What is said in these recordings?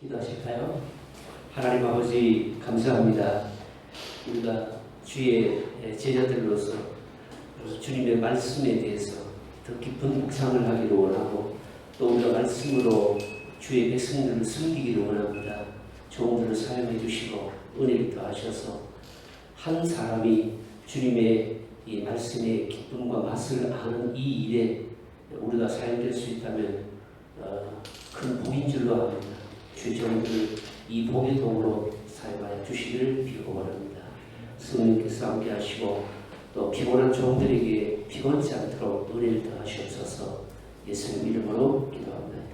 기도하실까요? 하나님 아버지 감사합니다. 우리가 주의 제자들로서 주님의 말씀에 대해서 더 깊은 묵상을 하기를 원하고 또 우리가 말씀으로 주의 백성들을 섬기기를 원합니다. 종들을 사용해 주시고 은혜를 더하셔서 한 사람이 주님의 이 말씀의 기쁨과 맛을 아는 이 일에 우리가 사용될 수 있다면 큰 복인 줄로 압니다. 주의 종들을 이 복의 도구로 사용하여 주시기를 비원합니다. 성령께서 함께 하시고 또 피곤한 종들에게 피곤치 않도록 은혜를 더하시옵소서. 예수님 이름으로 기도합니다.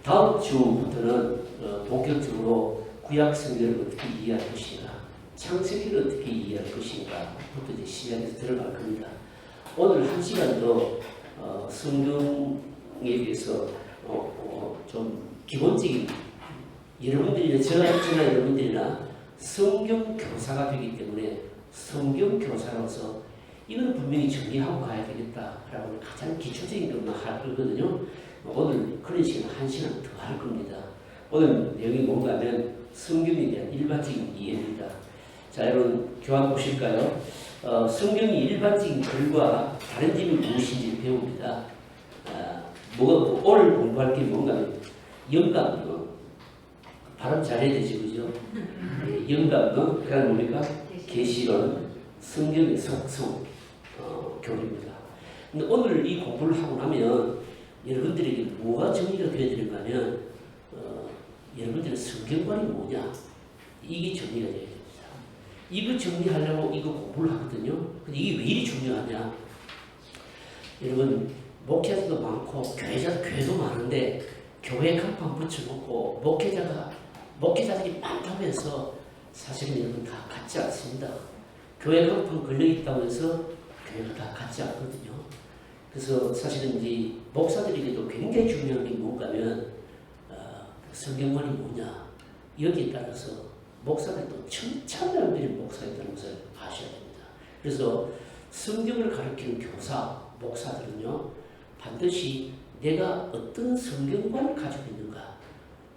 다음 주부터는 본격적으로 구약 성경을 어떻게 이해할 것인가, 창세기를 어떻게 이해할 것인가부터 이제 시작해서 들어갈 겁니다. 오늘 한 시간 더 성경에 대해서 좀 기본적인 여러분들이나 저나 여러분들이나 성경 교사가 되기 때문에 성경 교사로서 이건 분명히 정리하고 가야 되겠다라고 가장 기초적인 것만 할 거거든요. 오늘 그런 시간 한 시간 더 할 겁니다. 오늘 내용이 뭔가 하면 성경에 대한 일반적인 이해입니다. 자, 여러분 교환 보실까요? 성경이 일반적인 글과 다른 점이 무엇인지 배웁니다. 오늘 공부할 게 뭔가 하면 영감, 발음 잘해야 되죠, 그죠? 영감, 그 다음에 뭡니까? 계시론, 성경의 속성, 교리입니다. 근데 오늘 이 공부를 하고 나면 여러분들에게 뭐가 정리가 되어야 되는가 하면 여러분들의 성경관이 뭐냐? 이게 정리가 되어야 됩니다. 이거 정리하려고 이거 공부를 하거든요. 근데 이게 왜 이리 중요하냐? 여러분, 목회자도 많고 교회도 많은데 교회 간판 붙여놓고 목회자들이 많다고 해서 사실은 여러분 다 같지 않습니다. 교회 간판 걸려있다고 해서 교회가 다 같지 않거든요. 그래서 사실은 이제 목사들에게도 굉장히 중요한 게 뭔가 하면 성경관이 뭐냐, 여기에 따라서 목사들도 천차만별인 목사였다는 것을 아셔야 됩니다. 그래서 성경을 가르치는 교사, 목사들은요 반드시 내가 어떤 성경관을 가지고 있는가,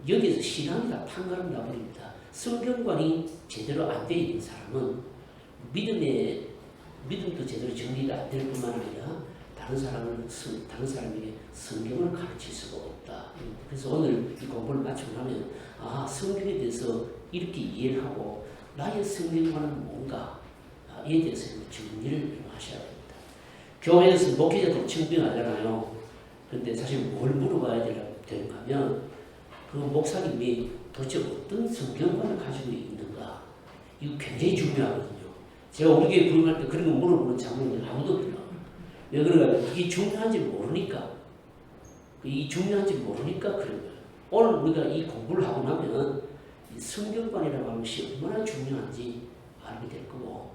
여기에서 신앙이 다 판가름 나버립니다. 성경관이 제대로 안 되어 있는 사람은 믿음도 제대로 정리가 안 될 뿐만 아니라 다른 사람에게 성경을 가르칠 수가 없다. 그래서 오늘 이 공부를 마치고 나면 성경에 대해서 이렇게 이해를 하고 나의 성경관은 뭔가 이에 대해서 정리를 하셔야 됩니다. 교회에서 목회자들 청빙하잖아요. 그런데 사실 뭘 물어봐야 되는가 하면 그 목사님이 도대체 어떤 성경관을 가지고 있는가, 이거 굉장히 중요하거든요. 제가 우리 교회 부흥할 때 그런 거 물어보는 장면이 아무도 없어요. 왜 그런가? 이게 중요한지 모르니까. 이 중요한지 모르니까 그런 거예요. 오늘 우리가 이 공부를 하고 나면 이 성경관이라고 하는 것이 얼마나 중요한지 알게 될 거고,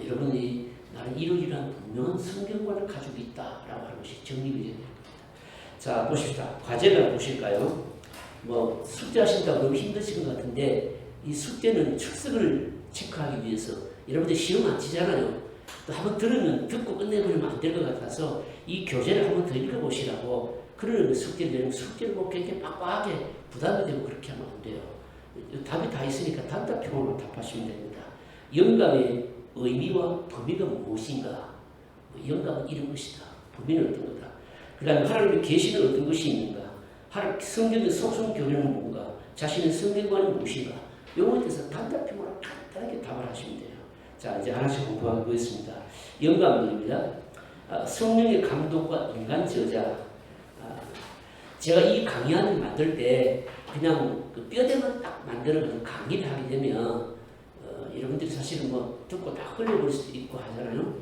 여러분이 나는 이러이러한 분명한 성경관을 가지고 있다라고 하는 것이 정립이 되는 겁니다. 자, 보십시다. 과제를 보실까요? 숙제하신다고 너무 힘드신 것 같은데, 이 숙제는 출석을 체크하기 위해서 여러분들 시험 안 치잖아요. 또 한번 들으면 듣고 끝내버리면 안 될 것 같아서 이 교재를 한번 더 읽어보시라고 그러는 숙제를 굉장히 빡빡하게 부담이 되고 그렇게 하면 안 돼요. 답이 다 있으니까 단답형으로 답하시면 됩니다. 영감의 의미와 범위가 무엇인가? 영감은 이런 것이다. 범위는 어떤 거다. 그 다음에 하나님의 계시는 어떤 것이 있는가? 성경의 속성 교리는 뭔가? 자신의 성경관은 무엇인가? 이거에 대해서 단답형으로 간단하게 답을 하시면 돼요. 자, 이제 하나씩 공부하고 보겠습니다. 영감입니다. 성령의 감독과 인간 저자. 제가 이 강의안을 만들 때 그냥 그 뼈대만 딱 만드는 강의를 하게 되면 여러분들이 사실은 듣고 다 흘려볼 수도 있고 하잖아요.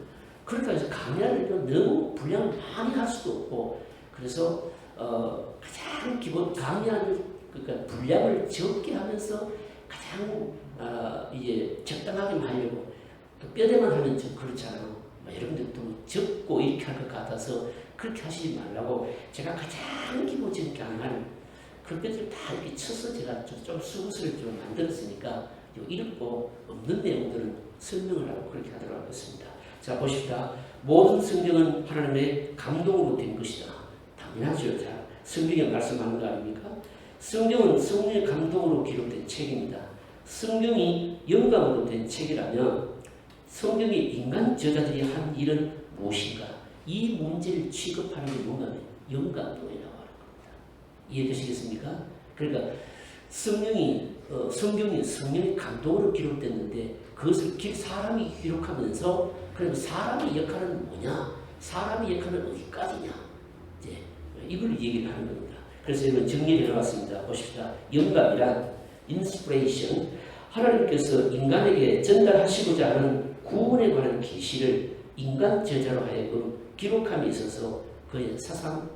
그러니까 해서 강의안을 너무 분량을 많이 할 수도 없고, 그래서 가장 기본 강의안을 그러니까 분량을 적게 하면서 가장 이제 적당하게 하려고 뼈대만 하면 좀 그렇잖아요. 여러분들도 적고 이렇게 할 것 같아서 그렇게 하시지 말라고 제가 가장 기본적인 강의를 그 뼈대를 다 이렇게 쳐서 제가 좀 수고스를 좀 만들었으니까 읽고 없는 내용들은 설명을 하고 그렇게 하도록 하겠습니다. 자, 보십시다. 모든 성경은 하나님의 감동으로 된 것이다. 당연하죠. 자, 성경에 말씀하는 거 아닙니까? 성경은 성령의 감동으로 기록된 책입니다. 성경이 영감으로 된 책이라면 성경의 인간 저자들이 한 일은 무엇인가? 이 문제를 취급하는 게 뭔가면 영감동이라고 하는 겁니다. 이해되시겠습니까? 그러니까 성경이 성령의 감동으로 기록됐는데 그것을 사람이 기록하면서 그럼 사람의 역할은 뭐냐? 사람의 역할은 어디까지냐? 이제 이걸 얘기를 하는 겁니다. 그래서 여러분 정리를 해봤습니다. 보십시다. 영감이란 inspiration, 하나님께서 인간에게 전달하시고자 하는 구원에 관한 계시를 인간 저자로 하여금 기록함에 있어서 그의 사상,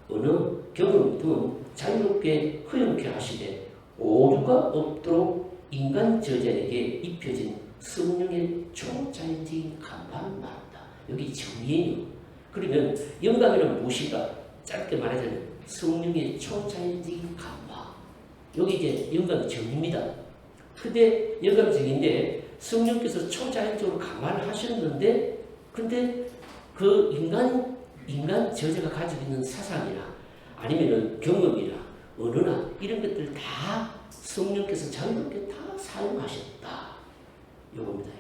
언어, 경험 등 자유롭게 허용케 하시되 오류가 없도록 인간 저자에게 입혀진 성령의 초자연적인 감화를 말한다. 여기 정의예요. 그러면 영감이란 무엇인가? 짧게 말하자면 성령의 초자연적인 감화. 여기 이제 영감의 정의입니다. 근데 영감의 정의인데 성령께서 초자연적으로 감화를 하셨는데 근데 그 인간 저자가 가지고 있는 사상이나 아니면은 경험이나 언어나 이런 것들 다 성령께서 자유롭게 다 사용하셨다. 요겁니다.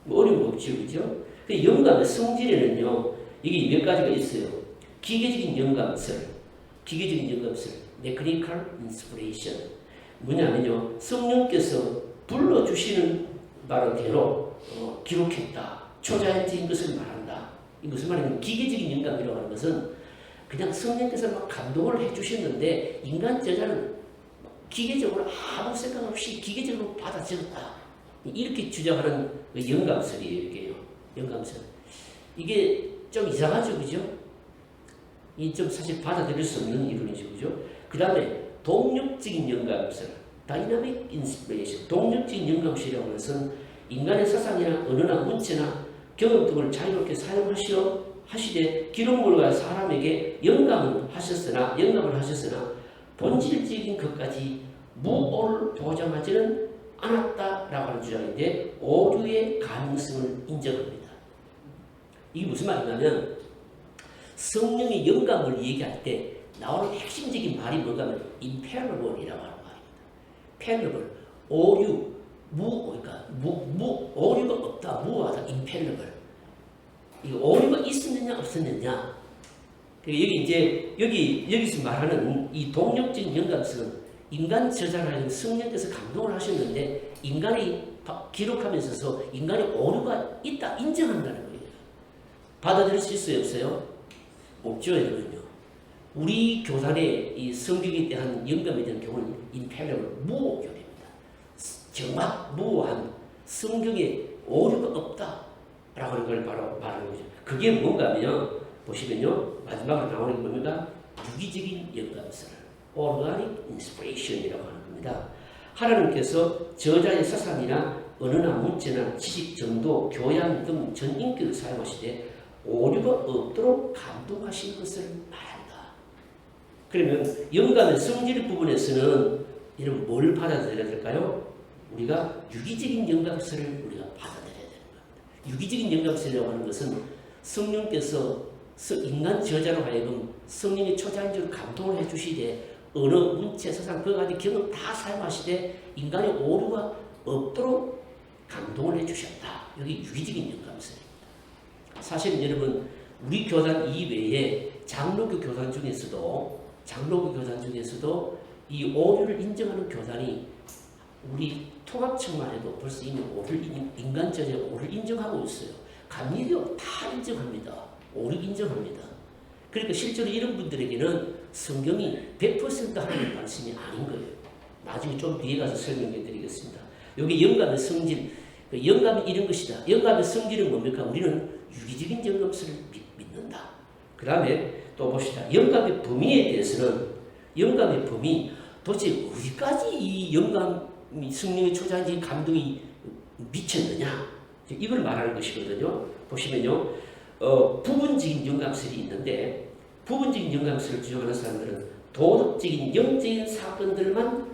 뭐 어려운 거 없죠, 그죠? 그 영감의 성질에는요, 이게 몇 가지가 있어요. 기계적인 영감설, mechanical inspiration. 뭐냐면요, 성령께서 불러주시는 바로대로 기록했다. 초자연적인 것을 말한다. 이 무슨 말이냐면 기계적인 영감이라고 하는 것은 그냥 성령께서 막 감동을 해주셨는데 인간 저자는 기계적으로 아무 생각 없이 기계적으로 받아 적었다. 이렇게 주장하는 영감설이에요. 이게요. 영감설. 이게 좀 이상하죠, 그죠? 이 좀 사실 받아들일 수 없는 이론이죠, 그죠? 그 다음에 동력적인 영감설, dynamic inspiration. 동력적인 영감설이라고 하는 것은 인간의 사상이나 언어나 문체나 경험 등을 자유롭게 사용하시되 기록물과 사람에게 영감을 하셨으나 본질적인 것까지 무오를 보장하지는 않았다라고 하는 주장인데 오류의 가능성을 인정합니다. 이게 무슨 말이냐면 성령의 영감을 얘기할 때 나오는 핵심적인 말이 뭔가 하면 infallible이라고 하는 말입니다. fallible, 오류, 그러니까 오류가 없다, 무하다, infallible. 이 오류가 있었느냐 없었느냐. 여기서 말하는 이 동력적인 영감성은 인간 저자라는 성령께서 감동을 하셨는데 인간이 기록하면서 인간의 오류가 있다 인정한다는 거예요. 받아들일 수 있어요, 없어요? 없죠, 여러분요. 우리 교단의 이 성경에 대한 영감에 대한 경우는 infallible, 무오교입니다. 정확 무오한 성경에 오류가 없다라고 하는 걸 바로 말하는 거죠. 그게 뭔가 하면 보시면요, 마지막으로 나오는 게 뭡니까? 유기적인 영감설, organic inspiration이라고 하는 겁니다. 하나님께서 저자의 사상이나 언어나 문체나 지식, 정도, 교양 등 전 인격을 사용하시되 오류가 없도록 감동하신 것을 말한다. 그러면 영감의 성질 부분에서는 여러분 뭘 받아들여야 될까요? 우리가 유기적인 영감설을 우리가 받아들여야 되는 겁니다. 유기적인 영감설이라고 하는 것은 성령께서 인간 저자로 하여금 성령의 초자연적으로 감동을 해주시되 언어, 문체, 사상, 그와 같은 경험 다 사용하시되 인간의 오류가 없도록 감동을 해주셨다. 여기 유기적인 영감설입니다. 사실 여러분 우리 교단 이외에 장로교 교단 중에서도 이 오류를 인정하는 교단이 우리 통합청만 해도 벌써 이미 인간 저자 오류를 인정하고 있어요. 감리교 다 인정합니다. 오류 인정합니다. 그러니까 실제로 이런 분들에게는 성경이 100% 하나님의 말씀이 아닌 거예요. 나중에 좀 뒤에 가서 설명해 드리겠습니다. 여기 영감의 성질, 영감이 이런 것이다. 영감의 성질은 뭡니까? 우리는 유기적인 영감설을 믿는다. 그 다음에 또 봅시다. 영감의 범위에 대해서는 영감의 범위, 도대체 어디까지 이 영감이 성령의 초자연적인 감동이 미쳤느냐? 이걸 말하는 것이거든요. 보시면요. 부분적인 영감설이 있는데 부분적인 영감설을 주장하는 사람들은 도덕적인 영적인 사건들만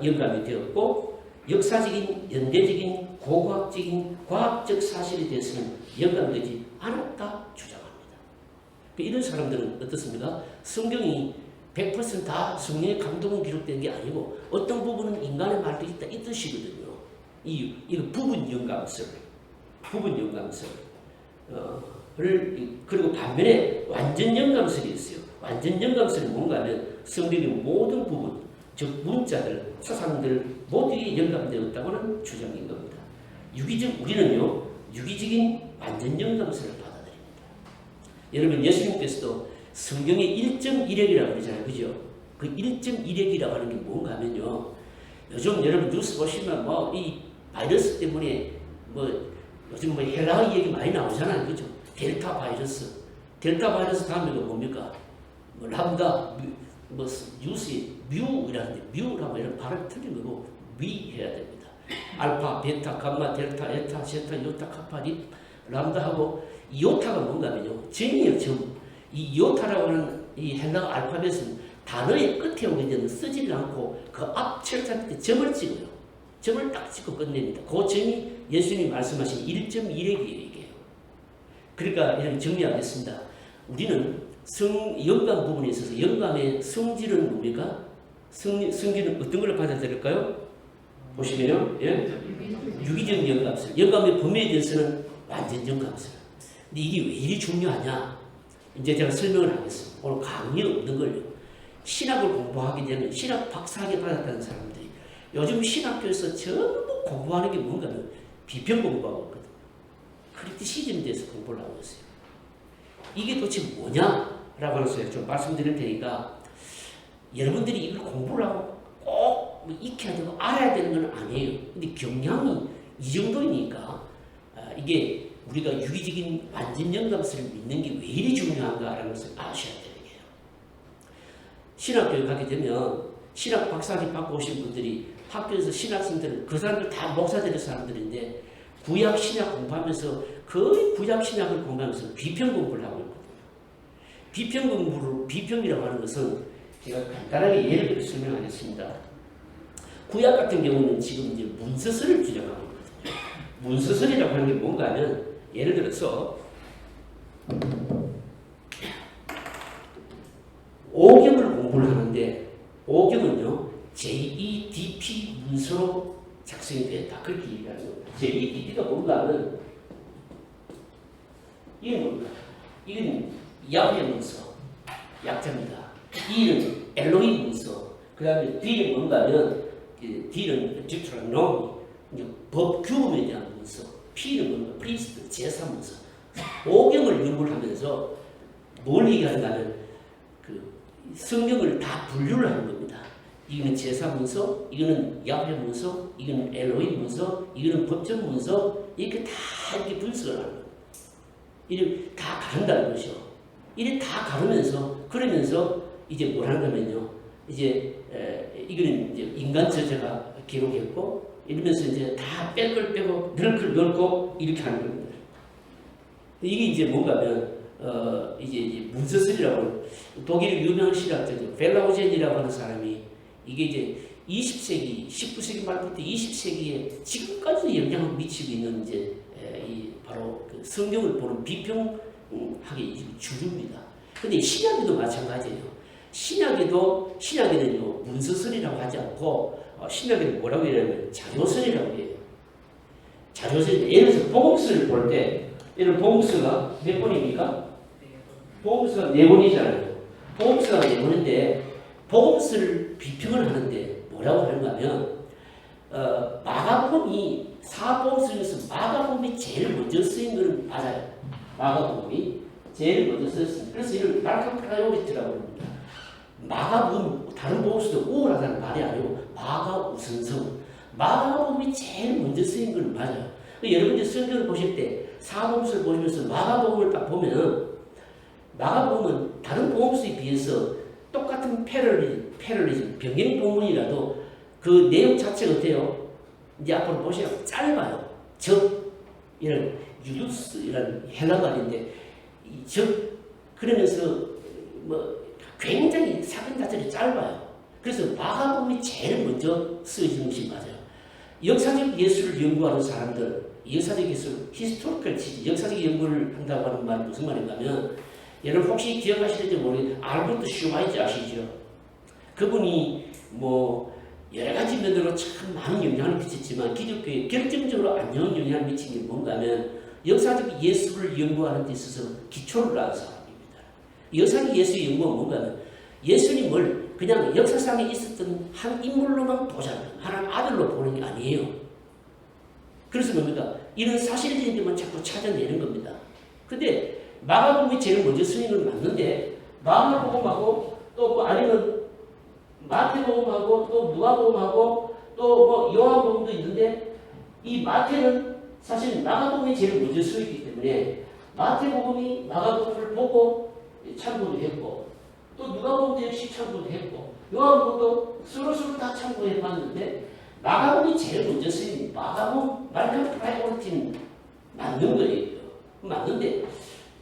영감이 되었고 역사적인, 연대적인, 고고학적인, 과학적 사실에 대해서는 영감되지 않았다 주장합니다. 이런 사람들은 어떻습니까? 성경이 100%다 성령의 감동은 기록된 게 아니고 어떤 부분은 인간의 말도 있다 이 뜻이거든요. 이거 부분 영감설, 그리고 반면에 완전 영감설이 있어요. 완전 영감설이 뭔가 하면 성경의 모든 부분, 즉 문자들, 사상들 모두에 영감되었다고는 주장인 겁니다. 우리는요 유기적인 완전 영감설을 받아들입니다. 여러분 예수님께서도 성경의 1.1핵이라고 그러잖아요. 그죠? 그 1.1핵이라고 하는 게 뭔가 하면요. 요즘 여러분 뉴스 보시면 이 바이러스 때문에 요즘 헬라어 얘기 많이 나오잖아요. 그죠? 델타 바이러스 다음에가 뭡니까? 람다, 뉴스에 뮤라는데 뮤라고 이런 발음 틀린 거고 위 해야 됩니다. 알파, 베타, 감마, 델타, 에타, 제타, 요타, 카파, 립, 람다하고 이오타가 뭔가 하면요. 점이에요, 점. 이 이오타라고 하는 이 헬라어 알파벳은 단어의 끝에 오게 되면 쓰지를 않고 그 앞 철자 때 점을 찍어요. 점을 딱 찍고 끝냅니다. 그 점이 예수님이 말씀하신 1.1핵이에요, 이게. 그러니까 이렇게 정리하겠습니다. 우리는 영감 부분에 있어서 영감의 성질은 뭡니까? 성질은 어떤 걸 받아들일까요? 보시면요. 예? 유기적 영감설. 영감의 범위에 대해서는 완전 영감설. 근데 이게 왜 이리 중요하냐? 이제 제가 설명을 하겠습니다. 오늘 강의 없는 걸요. 신학을 공부하게 되면 신학 박사학위 받았다는 사람들이 요즘 신학교에서 전부 공부하는 게 뭔가 하면 비평 공부하고 있거든요. 크리티시즘에 대해서 공부를 하고 있어요. 이게 도대체 뭐냐라고 해서 좀 말씀드릴 테니까 여러분들이 이걸 공부를 하고 꼭 익혀야 되고 알아야 되는 건 아니에요. 근데 경향이 이 정도이니까 이게 우리가 유기적인 완전 영감설을 믿는 게 왜 이리 중요한가라는 것을 아셔야 되는 거예요. 신학교에 가게 되면 신학 박사학위 받고 오신 분들이 학교에서 신학생들은 그 사람들 다 목사들의 사람들인데 구약 신약 공부하면서 거의 구약 신약을 공부하면서 비평 공부를 하고 있거든요. 비평이라고 하는 것은 제가 간단하게 예를 들어 설명하겠습니다. 구약 같은 경우는 지금 이제 문서설을 주장하고 있거든요. 문서설이라고 하는 게 뭔가 하면 예를 들어서 오경을 공부를 하는데 오경은요 JEDP 문서로 작성이 됐다. 그렇게 얘기하는 거예요. JEDP가 뭔가 하면 이게 뭔가 이건 야훼 문서 약자입니다. E는 엘로힘 문서 그 다음에 D는 뭔가 하면 D는 디트로노미 법 규범에 대한 문서 P는 뭔가 프리스트 제사 문서 오경을 연구를 하면서 뭘 얘기하는가 하면 그 성경을 다 분류를 하는 겁니다. 이거는 제사 문서, 이거는 야훼 문서, 이거는 엘로힘 문서, 이거는 법전 문서 이렇게 다 이렇게 분석을 하는 거예요. 이렇게 다 가른다는 것이죠. 이렇게 다 가르면서 그러면서 이제 뭘 하냐면요. 이제 이거는 이제 인간 저자가 기록했고 이러면서 이제 다 뺄 걸 빼고 넣을 걸 넣고 이렇게 하는 겁니다. 이게 이제 뭔가면 이제 문서설이라고 독일의 유명한 신학자죠. 벨라우젠이라고 하는 사람이 이게 이제 20세기, 19세기 말부터 20세기에 지금까지도 영향을 미치고 있는 이제 바로 그 성경을 보는 비평학의 주류입니다. 근데 신약에도 마찬가지예요. 신약에는요 문서설이라고 하지 않고 신약에는 뭐라고 해야냐면 자료설이라고 해요. 자료설. 예를 들어서 복음서를 볼 때 이런 복음서가 몇 번입니까? 복음서가 4번이잖아요. 복음서가 4번인데 복음서를 비평을 하는데 뭐라고 하는가 하면 마가복음이 사복음 중에서 마가복음이 제일 먼저 쓰인 것은 맞아요. 마가복음이 제일 먼저 쓰였습니다. 그래서 이를 마가 프라이오리티라고 합니다. 마가복음 다른 복음서도 우월하다는 말이 아니고 마가 우선성. 마가복음이 제일 먼저 쓰인 것은 맞아요. 여러분들 성경을 보실 때 사복음서를 보시면서 마가복음을 딱 보면 마가복음은 다른 복음서에 비해서 똑같은 패럴리즘, 병행 본문이라도 그 내용 자체가 어때요? 이제 앞으로 보시면 짧아요. 이런 유두스 이런 헬라 말인데 그러면서 굉장히 사건 자체가 짧아요. 그래서 마가복음이 제일 먼저 쓰여진 것이 맞아요. 역사적 예술을 연구하는 사람들, 역사적 예술, 히스토리컬 치즈, 역사적 연구를 한다고 하는 말이 무슨 말인가 하면 여러분 혹시 기억하실지 모르겠는데 알버트 슈바이처 아시죠? 그분이 뭐 여러 가지 면으로 참 많은 영향을 미쳤지만 기독교에 결정적으로 안 좋은 영향을 미친 게 뭔가 하면 역사적 예수를 연구하는 데 있어서 기초를 낳은 사람입니다. 역사적 예수의 연구는 뭔가 하면 예수님을 그냥 역사상에 있었던 한 인물로만 보자는 하나님 아들로 보는 게 아니에요. 그래서 뭡니까? 이런 사실적인 것만 자꾸 찾아내는 겁니다. 근데 마가복음이 제일 먼저 쓰인 건 맞는데 마가복음하고 또 뭐 아니면 마태복음하고 또 누가복음하고 또 뭐 요한복음도 있는데 이 마태는 사실 마가복음이 제일 먼저 쓰였기 때문에 마태복음이 마가복음을 보고 참고도 했고 또 누가복음도 역시 참고도 했고 요한복음도 서로서로 다 참고해 봤는데 마가복음이 제일 먼저 쓰인 마가복음 말칸 프라이오리티는 맞는 거예요. 맞는데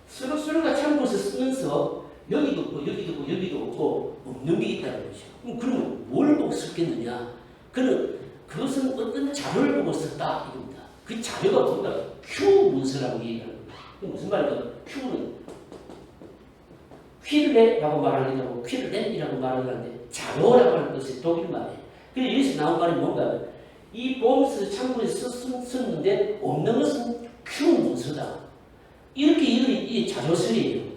서로서로가 참고해서 쓰면서 여기도 없고 여기도 없고 여기도 없고 없는 게 있다는 거죠. 그러면 뭘 보고 썼겠느냐? 그것은 어떤 자료를 보고 썼다 이겁니다. 그 자료가 뭔가 큐 문서라고 얘기하는 겁니다. 무슨 말인가? 큐는 퀼레라고 말하는 게 아니고 퀼렌이라고 말하는데 자료라고 하는 것이 독일 말이에요. 그래서 여기서 나온 말이 뭔가 이 보험서 참고해서 썼는데 없는 것은 큐 문서다. 이렇게 이 자료설이에요.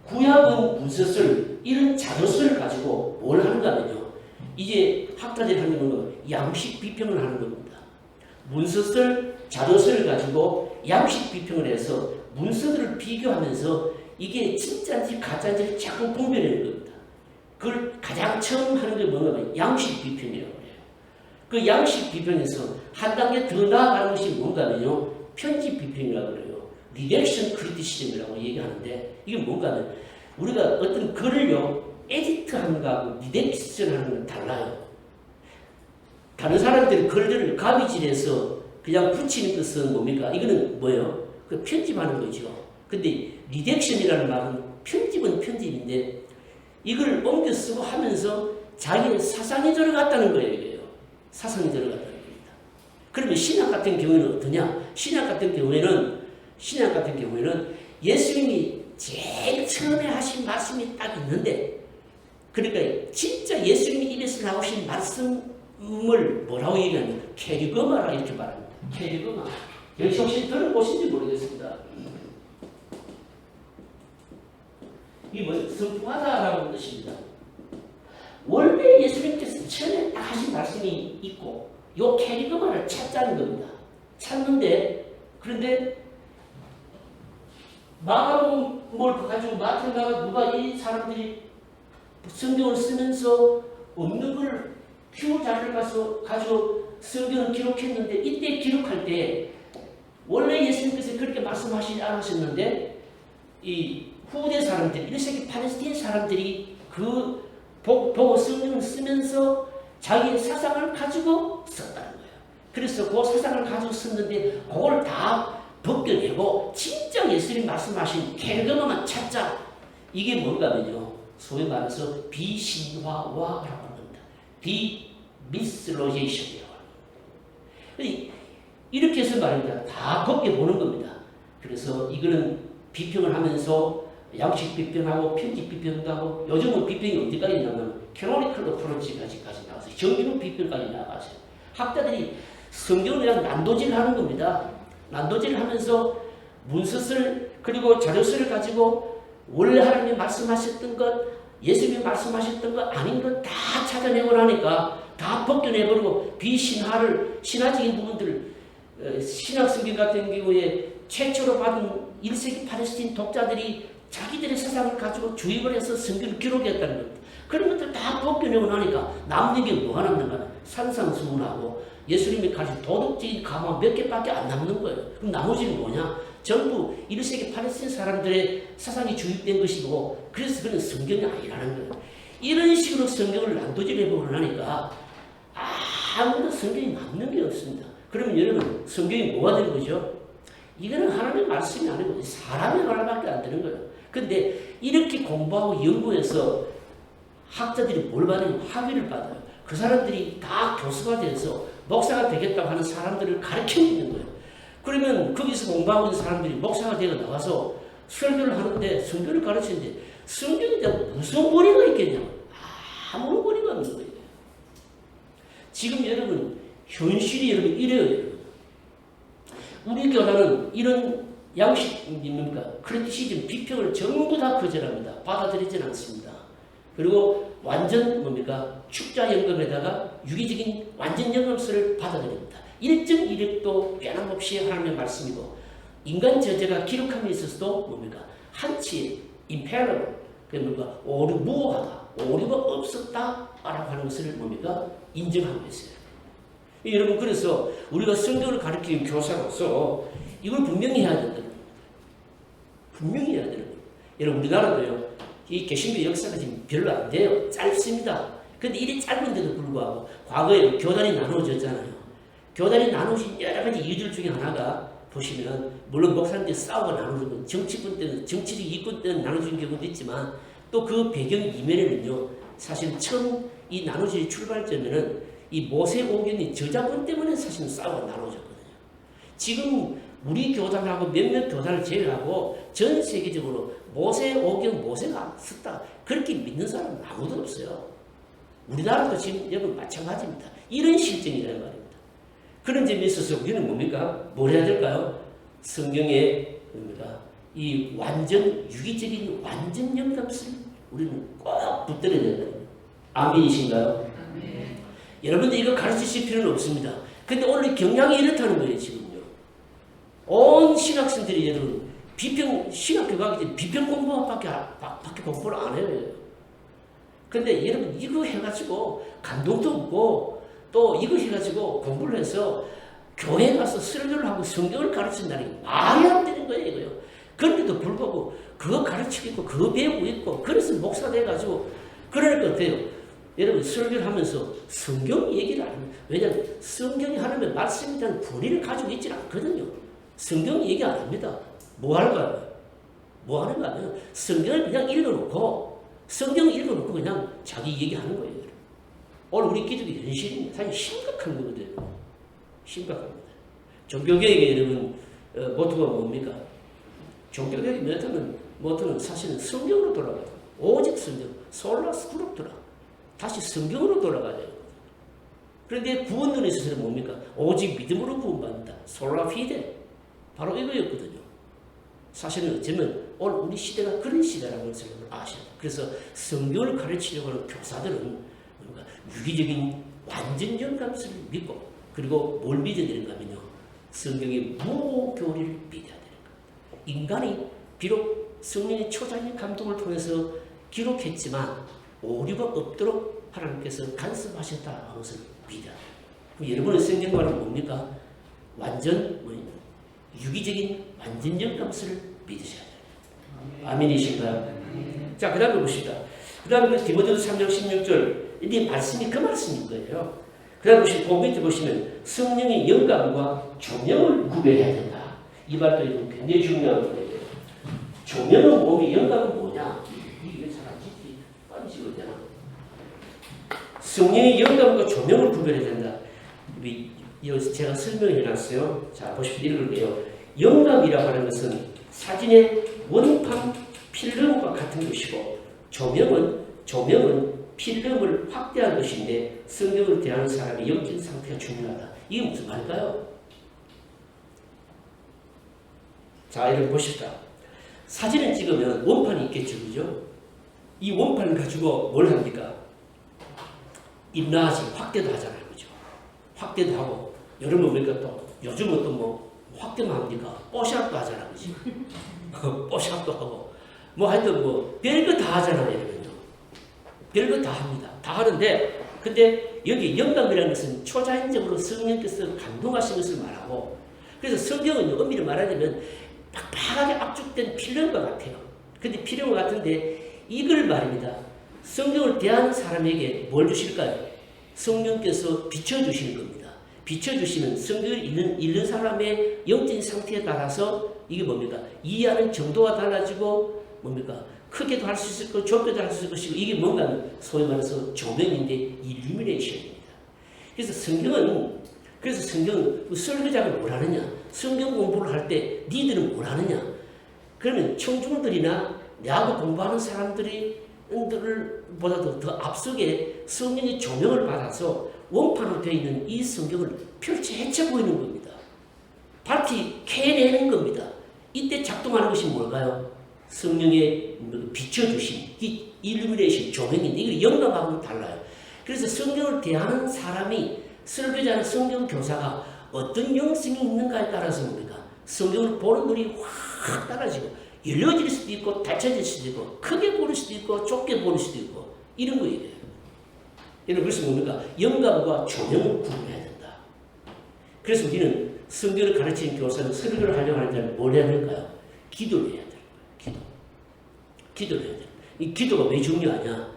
구약은 문서설 이런 자료설을 가지고 뭘 하는가 하면요. 이제 학자들이 하는 건 양식 비평을 하는 겁니다. 문서설, 자료설을 가지고 양식 비평을 해서 문서들을 비교하면서 이게 진짜인지 가짜인지를 자꾸 분별하는 겁니다. 그걸 가장 처음 하는 게 뭔가 하면 양식 비평이라고 해요. 그 양식 비평에서 한 단계 더 나아가는 것이 뭔가 하면요. 편집 비평이라고 그래요. 리렉션 크리티시즘이라고 얘기하는데 이게 뭔가 하면 우리가 어떤 글을요 에디트하는 거하고 리렉션하는 건 달라요. 다른 사람들이 글들을 가위질해서 그냥 붙이는 것은 뭡니까? 이거는 뭐예요? 그 편집하는 거죠. 근데 리렉션이라는 말은 편집은 편집인데 이걸 옮겨 쓰고 하면서 자기의 사상이 들어갔다는 거예요. 이게요. 사상이 들어갔다는 겁니다. 그러면 신약 같은 경우에는 어떠냐? 신약 같은 경우에는 예수님이 제일 처음에 하신 말씀이 딱 있는데 그러니까 진짜 예수님이 입에서 나오신 말씀을 뭐라고 얘기하냐면 캐리그마라 이렇게 말합니다. 캐리그마. 역시 혹시 들어보신지 모르겠습니다. 이게 뭐 선포하다라고 하는 뜻입니다. 원래 예수님께서 처음에 딱 하신 말씀이 있고 요 캐리그마를 찾자는 겁니다. 찾는데 그런데 마가복음을 가지고 마태가 누가 이 사람들이 성경을 쓰면서 없는 걸 큐 자료를 가지고 성경을 기록했는데 이때 기록할 때 원래 예수님께서 그렇게 말씀하시지 않으셨는데 이 후대 사람들 1세기 팔레스타인 사람들이 그 보고 성경을 쓰면서 자기의 사상을 가지고 썼다는 거예요. 그래서 그 사상을 가지고 썼는데 그걸 다 벗겨내고 진짜 예수님 말씀하신 캐리그마만 찾자. 이게 뭔가면요. 소위 말해서 비신화화라고 하는 겁니다. 비미스로제이션이라고 하는 겁니다. 이렇게 해서 말입니다. 다 벗겨보는 겁니다. 그래서 이거는 비평을 하면서 양식 비평하고 편집 비평도 하고 요즘은 비평이 어디까지 있냐면 캐노니컬 어프로치까지 나와서 정규론 비평까지 나가서 학자들이 성경을 그냥 난도질 하는 겁니다. 난도질 하면서 문서설 그리고 자료설을 가지고 원래 하나님이 말씀하셨던 것 예수님이 말씀하셨던 것 아닌 것 다 찾아내고 나니까 다 벗겨내버리고 비신화를 신화적인 부분들을 신약 성경 같은 경우에 최초로 받은 1세기 팔레스타인 독자들이 자기들의 사상을 가지고 주입을 해서 성경을 기록했다는 겁니다. 그런 것들 다 벗겨내고 나니까 남는 게 뭐가 남는가? 산상수훈하고 예수님이 가진 도덕적인 가망 몇 개밖에 안 남는 거예요. 그럼 나머지는 뭐냐? 전부 1세기 팔레스타인 사람들의 사상이 주입된 것이고 그래서 그는 성경이 아니라는 거예요. 이런 식으로 성경을 난도질해보고 나니까 아무도 성경이 남는 게 없습니다. 그러면 여러분 성경이 뭐가 되는 거죠? 이거는 하나님의 말씀이 아니고 사람의 말밖에 안 되는 거예요. 근데 이렇게 공부하고 연구해서 학자들이 뭘 받아요? 학위를 받아요. 그 사람들이 다 교수가 돼서 목사가 되겠다고 하는 사람들을 가르치고 있는 거예요. 그러면 거기서 공부하고 있는 사람들이 목사가 되어 나와서 설교를 하는데 성경을 가르치는데 성경에 대한 무슨 권위가 있겠냐? 아무 권위가 지금 여러분 현실이 여러분 이래요. 여러분. 우리 교단은 이런 양식입니까? 크리티시즘 비평을 전부 다 거절합니다. 받아들이진 않습니다. 그리고 완전 뭡니까? 축자 연금에다가 유기적인 완전 연금술을 받아들입니다. 일정 이력도 변함없이 하나님의 말씀이고 인간 저제가 기록함에 있어서도 뭡니까? 한치의 imperable, 뭡니까? 무오하다, 오류가 없었다라고 하는 것을 뭡니까? 인정하고 있어요. 여러분 그래서 우리가 성경을 가르치는 교사로서 이걸 분명히 해야 된다. 분명히 해야 되는 거예요. 여러분 우리나라도요. 이 개신교 역사가 지금 별로 안 돼요. 짧습니다. 근데 이리 짧은데도 불구하고 과거에 교단이 나누어졌잖아요. 교단이 나누어진 여러 가지 이유들 중에 하나가 보시면 물론 목사님들 싸우고 나누는 정치권 때는 정치적 이권 때는 나눠진 경우도 있지만 또 그 배경 이면에는요. 사실 처음 이 나누어진 출발점에는 이 모세오경의 저작권 때문에 사실 싸우고 나눠졌거든요. 지금 우리 교단하고 몇몇 교단을 제외하고 전 세계적으로 모세오경 모세가 썼다 그렇게 믿는 사람은 아무도 없어요. 우리나라도 지금 여러분 마찬가지입니다. 이런 실정이라는 말입니다. 그런 점에 있어서 우리는 뭡니까? 뭘 해야 될까요? 성경에 뭡니까? 이 완전 유기적인 완전 영감을 우리는 꼭 붙들어야 된다. 아멘이신가요? 아멘. 여러분들 이거 가르치실 필요는 없습니다. 근데 오늘 경향이 이렇다는 거예요, 지금요. 온 신학생들이 여러분, 신학교 가기 전에 비평 공부밖에 공부를 안 해요. 근데 여러분, 이거 해가지고 감동도 없고, 또 이거 해가지고 공부를 해서 교회 가서 설교를 하고 성경을 가르친다는 게 말이 안 되는 거예요, 이거요. 그런데도 불구하고 그거 가르치고 있고, 그거 배우고 있고, 그래서 목사 돼가지고, 그러니까 어때요? 여러분 설교를 하면서 성경 얘기를 안 합니다. 왜냐하면 성경이 하나님의 말씀에 대한 권위를 가지고 있지 않거든요. 성경 얘기 안 합니다. 뭐 하는가? 뭐 하는가 하면 성경을 그냥 읽어놓고 성경을 읽어놓고 그냥 자기 얘기하는 거예요. 오늘 우리 기독교 현실입니다. 사실 심각한 거거든요. 심각합니다. 종교개혁의 여러분 모토가 뭡니까? 종교개혁의 모토는 사실은 성경으로 돌아가요. 오직 성경, 솔라 스크립투라. 다시 성경으로 돌아가야 돼요. 그런데 구원론에 있어서는 뭡니까? 오직 믿음으로 구원받는다. 솔라 피데. 바로 이거였거든요. 사실은 어쩌면 오늘 우리 시대가 그런 시대라는 것을 아셔야 돼요. 그래서 성경을 가르치려고 하는 교사들은 뭡니까? 유기적인 완전 영감성을 믿고 그리고 뭘 믿어야 되는가 하면요. 성경의 무교리를 믿어야 되는 겁니다. 인간이 비록 성령의 초자의 감동을 통해서 기록했지만 오류가 없도록 하나님께서 간섭하셨다는 것을 믿어야 돼요. 여러분의 성경과는 뭡니까? 완전 유기적인 완전 영감성을 믿으셔야 돼요. 아멘이신가요? 자, 그 다음에 보십시다. 그 다음에 디모데후서 3장 16절 이 말씀이 그 말씀인 거예요. 그 다음에 그 밑에 보시면 성령의 영감과 조명을 구별해야 된다. 이 말도 굉장히 중요한 거예요. 조명은 뭐고 영감은 뭐냐? 이게 왜 잘 안 짓지? 빨리 찍어야 되나? 성령의 영감과 조명을 구별해야 된다. 여기서 제가 설명해 놨어요. 자, 보십시오. 읽을게요. 영감이라고 하는 것은 사진의 원판 필름과 같은 것이고 조명은 필름을 확대한 것인데 성경을 대하는 사람의 영적 상태가 중요하다. 이게 무슨 말일까요? 자, 여러분 보십시다. 사진을 찍으면 원판이 있겠죠, 그죠? 이 원판을 가지고 뭘 합니까? 인라지 확대도 하잖아요, 그죠? 확대도 하고 여러분 보니까 또 요즘은 또 뭐 확대만 합니까? 뽀샵도 하잖아, 그지? 뽀샵도 하고 뭐 하여튼 뭐 별거 다 하잖아요, 여러분도. 별거 다 합니다. 다 하는데 근데 여기 영감이라는 것은 초자연적으로 성령께서 감동하신 것을 말하고 그래서 성경은 엄밀히 말하자면 팍팍하게 압축된 필름과 같아요. 근데 필름과 같은데 이걸 말입니다. 성경을 대하는 사람에게 뭘 주실까요? 성령께서 비춰주시는 겁니다. 비춰주시는 성경을 읽는 사람의 영적인 상태에 따라서 이게 뭡니까? 이해하는 정도가 달라지고 뭡니까? 크게도 할 수 있을 것이고 좁게도 할 수 있을 것이고 이게 뭔가 소위 말해서 조명인데 일루미네이션입니다. 그래서 성경은 설교자가 뭘 하느냐? 성경 공부를 할 때 니들은 뭘 하느냐? 그러면 청중들이나 내하고 공부하는 사람들보다도 더 앞서게 성령의 조명을 받아서 원판으로 되어 있는 이 성경을 펼쳐 헤쳐 보이는 겁니다. 밝히 캐내는 겁니다. 이때 작동하는 것이 뭘까요? 성령의 비춰주신 이 일루미네이션 조명인데 이거 영감하고는 달라요. 그래서 성경을 대하는 사람이 설교자는 성경 교사가 어떤 영성이 있는가에 따라서 뭡니까? 성경을 보는 눈이 확 달라지고 열려질 수도 있고 닫혀질 수도 있고 크게 보일 수도 있고 좁게 보일 수도 있고 이런 거예요. 여러분 그래서 뭡니까? 영감과 조명을 구분해야 된다. 그래서 우리는 성경을 가르치는 교사는 설교를 하려고 하는 자는 뭘 해야 될까요? 기도를 해야 돼요. 기도를 해야 돼요. 이 기도가 왜 중요하냐?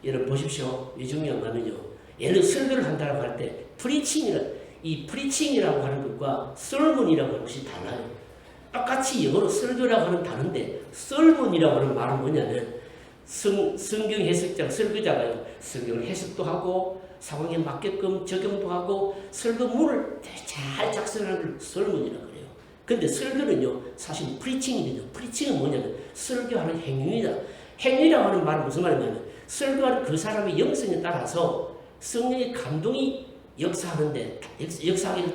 여러분 보십시오. 왜 중요한가면요. 예를 들어 설교를 한다고 할 때 프리칭이라고 하는 것과 설문이라고 하는 것이 달라요. 똑같이 영어로 설교라고 하는 단어인데 설문이라고 하는 말은 뭐냐면 성경 해석자, 설교자가요. 성경을 해석도 하고 상황에 맞게끔 적용도 하고 설교문을 잘 작성하는 걸 설문이라고 그래요. 근데 설교는요. 사실 프리칭이거든요. 프리칭은 뭐냐면 설교하는 행위이다. 행위라고 하는 말은 무슨 말이냐면 설교하는 그 사람의 영성에 따라서 성령의 감동이 역사하기는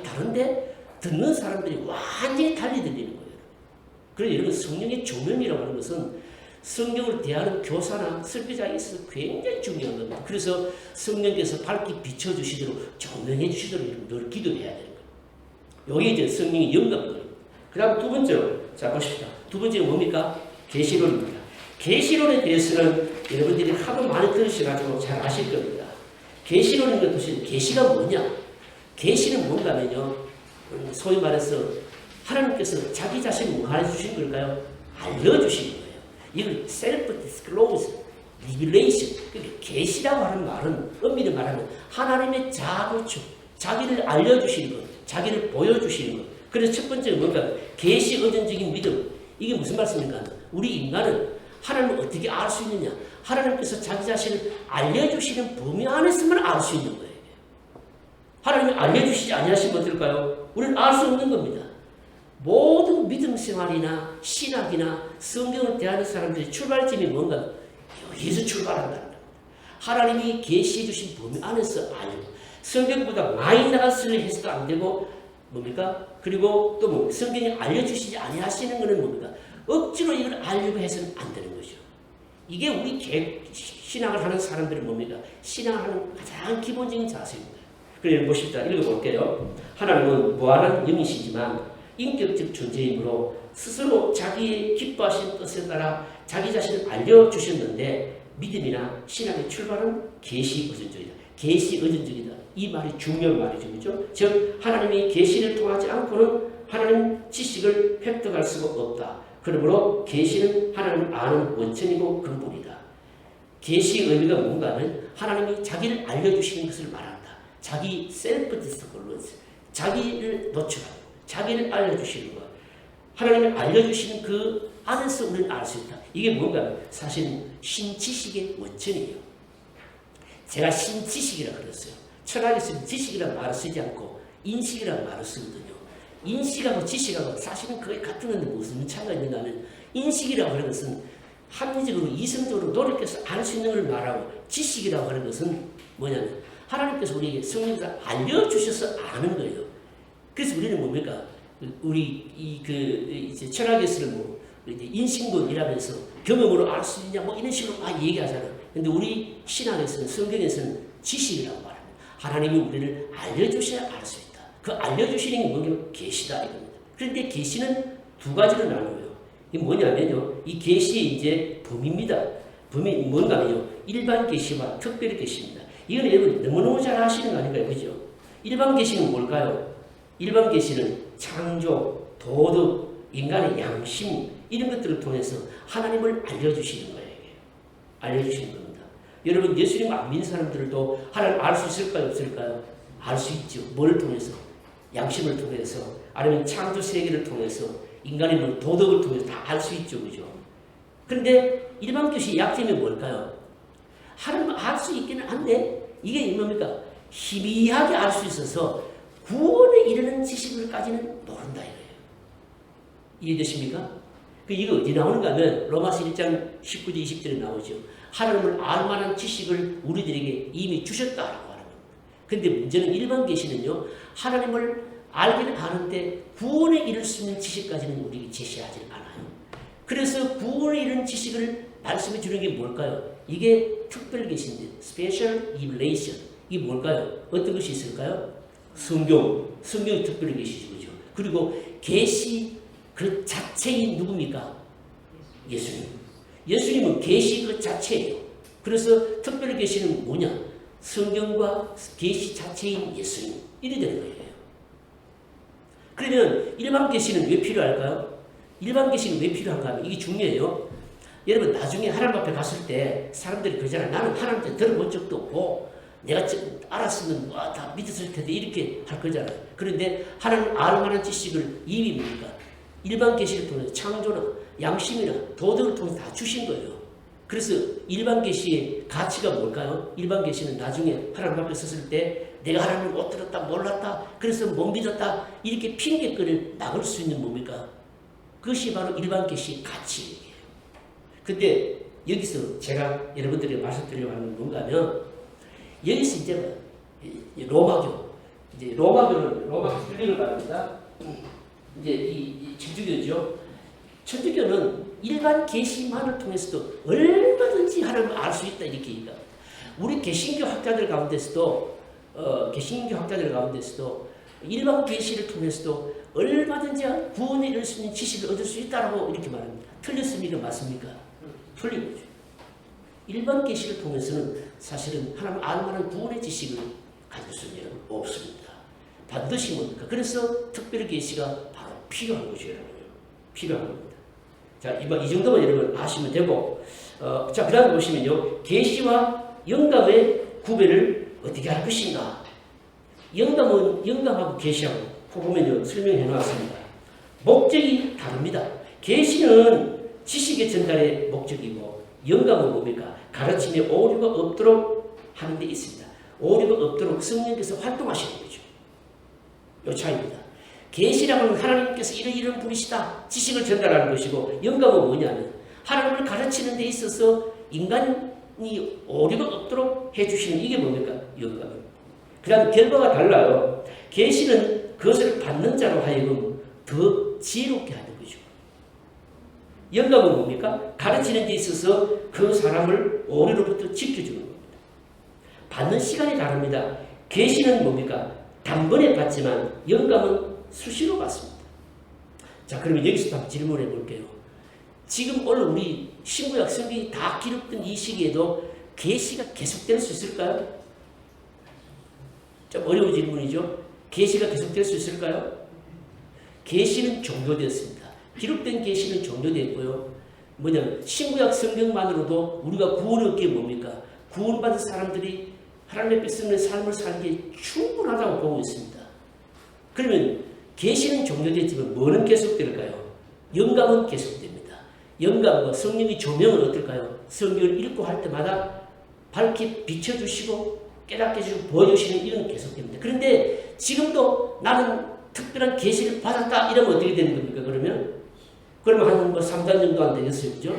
다른데 듣는 사람들이 완전히 달리 들리는 거예요. 그래서 이런 성령의 조명이라고 하는 것은 성경을 대하는 교사나 설교자에 있어서 굉장히 중요한 겁니다. 그래서 성령께서 밝게 비춰주시도록 조명해 주시도록 늘 기도해야 되는 거예요. 여기 이제 성령의 영감입니다. 그 다음 두 번째로, 자 보십시오. 두 번째는 뭡니까? 계시론입니다. 계시론에 대해서는 여러분들이 하도 많이 들으셔가지고 잘 아실 겁니다. 계시론인 것도 계시가 뭐냐? 계시는 뭔가면요. 소위 말해서 하나님께서 자기 자신을 뭐 알려주신 걸까요? 알려주신 거예요. 이걸 self-disclose, revelation. 계시라고 하는 말은 엄밀히 말하면 하나님의 자아고추, 자기를 알려주시는 것, 자기를 보여주시는 것. 그래서 첫 번째는 뭔가 계시 의존적인 믿음. 이게 무슨 말씀입니까? 우리 인간은 하나님을 어떻게 알 수 있느냐? 하나님께서 자기 자신을 알려주시는 범위 안에서만 알 수 있는 거예요. 하나님이 알려주시지 아니하시면 어떨까요? 우리는 알 수 없는 겁니다. 모든 믿음 생활이나 신학이나 성경을 대하는 사람들의 출발점이 뭔가 여기에서 출발한다는 겁니다. 하나님이 계시해 주신 범위 안에서 알고 성경보다 많이 나갔으려 해서도 안 되고 뭡니까? 그리고 또 뭐 성경이 알려주시지 아니하시는 것은 뭡니까? 억지로 이걸 알려고 해서는 안 되는 거죠. 이게 우리 신학을 하는 사람들은 뭡니까? 신학을 하는 가장 기본적인 자세입니다. 그래서 보십시다. 읽어볼게요. 하나님은 무한한 영이시지만 인격적 존재이므로 스스로 자기의 기뻐하신 뜻에 따라 자기 자신을 알려주셨는데 믿음이나 신학의 출발은 계시 의존적이다. 계시 의존적이다. 이 말이 중요한 말이죠. 그렇죠? 즉 하나님이 계시를 통하지 않고는 하나님 지식을 획득할 수가 없다. 그러므로 계시는 하나님을 아는 원천이고 근본이다. 계시의 의미가 뭔가 하면 하나님이 자기를 알려주시는 것을 말한다. 자기 셀프 디스클로스, 자기를 노출하고 자기를 알려주시는 것. 하나님을 알려주시는 그 안에서 우리는 알 수 있다. 이게 뭔가 사실은 신지식의 원천이에요. 제가 신지식이라고 그랬어요. 철학에서는 지식이라는 말을 쓰지 않고 인식이라는 말을 쓰거든요. 인식하고 지식하고 사실은 거의 같은 건데 무슨 차이가 있는가 하면 인식이라고 하는 것은 합리적으로 이성적으로 노력해서 알 수 있는 걸 말하고 지식이라고 하는 것은 뭐냐면 하나님께서 우리에게 성령께서 알려주셔서 아는 거예요. 그래서 우리는 뭡니까? 우리 이제 철학에서는 뭐 이제 인식론이라면서 경험으로 알 수 있냐 뭐 이런 식으로 막 얘기하잖아요. 근데 우리 신학에서는 성경에서는 지식이라고 말합니다. 하나님이 우리를 알려주셔야 알 수 있다. 그 알려주시는 게 뭐냐면 계시다 이겁니다. 그런데 계시는 두 가지로 나누어요. 이게 뭐냐면요, 이 계시의 이제 범위입니다. 범위 뭔가면요, 일반 계시와 특별 계시입니다. 이건 여러분 너무너무 잘 아시는 거 아닌가요, 그죠? 일반 계시는 뭘까요? 일반 계시는 창조, 도덕, 인간의 양심 이런 것들을 통해서 하나님을 알려주시는 거예요. 알려주시는 겁니다. 여러분 예수님 안 믿는 사람들도 하나님 알 수 있을까요, 없을까요? 알 수 있죠. 뭘 통해서? 양심을 통해서, 아니면 창조 세계를 통해서, 인간의 도덕을 통해서 다 알 수 있죠, 그죠? 그런데 일반 계시의 약점이 뭘까요? 하나님을 알 수 있기는 한데 이게 뭡니까? 희미하게 알 수 있어서 구원에 이르는 지식을까지는 모른다 이거예요. 이해되십니까? 이거 어디 나오는가 하면 로마서 1장 19절 20절에 나오죠. 하나님을 알 만한 지식을 우리들에게 이미 주셨다라고 하는 겁니다. 근데 문제는 일반 계시는요, 하나님을 알기는 아는데 구원에 이를 수 있는 지식까지는 우리에게 제시하지 않아요. 그래서 구원에 이른 지식을 말씀해 주는 게 뭘까요? 이게 특별 계시인데, Special Revelation. 이게 뭘까요? 어떤 것이 있을까요? 성경이 특별히 계시죠. 그죠? 그리고 계시 그 자체인 누굽니까? 예수님. 예수님은 계시 그 자체예요. 그래서 특별히 계시는 뭐냐? 성경과 계시 자체인 예수님. 이래 되는 거예요. 그러면 일반 계시는 왜 필요할까요? 일반 계시는 왜 필요한가 하면 이게 중요해요. 여러분 나중에 하나님 앞에 갔을 때 사람들이 그러잖아요. 나는 하나님한테 들어본 적도 없고 내가 알았으면 다 믿었을 텐데 이렇게 할 거잖아요. 그런데 하나님 알만한 지식을 이미 뭡니까? 일반 계시를 통해서 창조나 양심이나 도덕을 통해서 다 주신 거예요. 그래서 일반 계시의 가치가 뭘까요? 일반 계시는 나중에 하나님 앞에 섰을 때 내가 하나님을 못 들었다, 몰랐다, 그래서 못 믿었다 이렇게 핑계거리를 막을 수 있는 뭡니까? 그것이 바로 일반 계시의 가치예요. 근데 여기서 제가 여러분들에게 말씀드리려고 하는 건가 하면 여기서 이제 로마교는 로마 틀리는 말입니다. 이제 이 천주교죠. 천주교는 일반 계시만을 통해서도 얼마든지 하나님을 알 수 있다 이렇게 얘기합니다. 우리 개신교 학자들 가운데서도 일반 계시를 통해서도 얼마든지 구원에 이를 수 있는 지식을 얻을 수 있다라고 이렇게 말합니다. 틀렸습니까? 맞습니까? 틀린 거죠. 일반 계시를 통해서는 사실은 하나님 알만한 구원의 지식을 가질 수는 없습니다. 반드시 뭡니까? 그래서 특별 계시가 바로 필요한 거죠, 여러분. 필요한 겁니다. 자, 이 정도만 여러분 아시면 되고, 자, 그 다음에 보시면요, 계시와 영감의 구별을 어떻게 할 것인가? 영감하고 계시하고 그 보면요, 설명해 놨습니다. 목적이 다릅니다. 계시는 지식의 전달의 목적이고, 영감은 뭡니까? 가르침에 오류가 없도록 하는 데 있습니다. 오류가 없도록 성령께서 활동하시는 거죠. 이 차이입니다. 계시라고는 하나님께서 이런 분이시다 지식을 전달하는 것이고, 영감은 뭐냐면 하나님을 가르치는 데 있어서 인간이 오류가 없도록 해주시는 이게 뭡니까? 영감입니다. 그 다음 결과가 달라요. 계시는 그것을 받는 자로 하여금 더 지혜롭게 하는 거죠. 영감은 뭡니까? 가르치는 데 있어서 그 사람을 오류로부터 지켜주는 겁니다. 받는 시간이 다릅니다. 계시는 뭡니까? 단번에 받지만 영감은 수시로 받습니다. 자, 그러면 여기서 한번 질문해 볼게요. 지금 오늘 우리 신구약 성경이 다 기록된 이 시기에도 계시가 계속될 수 있을까요? 좀 어려운 질문이죠. 계시가 계속될 수 있을까요? 계시는 종료되었습니다. 기록된 계시는 종료됐고요. 뭐냐면 신구약 성경만으로도 우리가 구원을 얻기에 뭡니까? 구원받은 사람들이 하나님의 백성의 삶을 살기에 충분하다고 보고 있습니다. 그러면 계시는 종료됐지만 뭐는 계속될까요? 영감은 계속됩니다. 영감과 성령의 조명은 어떨까요? 성경을 읽고 할 때마다 밝게 비춰주시고 깨닫게 해주시고 보여주시는 이런 계속됩니다. 그런데 지금도 나는 특별한 계시를 받았다 이러면 어떻게 되는 겁니까? 그러면 한 3단 정도 안 되겠어요, 그죠?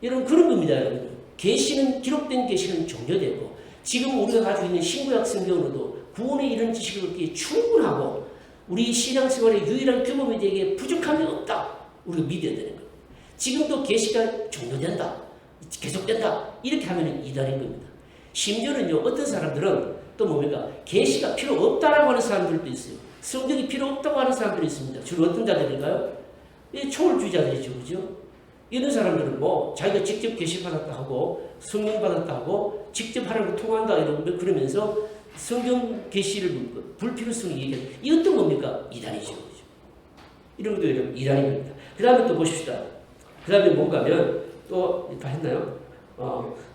여러분 그런 겁니다, 여러분. 계시는 기록된 계시는 종료되고 지금 우리가 가지고 있는 신구약 성경으로도 구원의 이런 지식을 얻기에 충분하고 우리 신앙생활의 유일한 규범이 되기에 부족함이 없다. 우리가 믿어야 되는 거예요. 지금도 계시가 종료된다. 계속된다. 이렇게 하면 이단인 겁니다. 심지어는요, 어떤 사람들은 또 뭡니까? 계시가 필요 없다라고 하는 사람들도 있어요. 성경이 필요 없다고 하는 사람들이 있습니다. 주로 어떤 자들인가요? 초월주의자들이죠. 그죠? 이런 사람들은 뭐 자기가 직접 계시 받았다 하고 성령 받았다 하고 직접 하나님과 통한다 이러면 그러면서 성경 계시를 불필요성을 얘기하는 이것도 뭡니까? 이단이죠. 이런 것도 여러분 이단입니다. 그 다음에 또 보십시다. 그 다음에 뭔가 하면 또 다 했나요?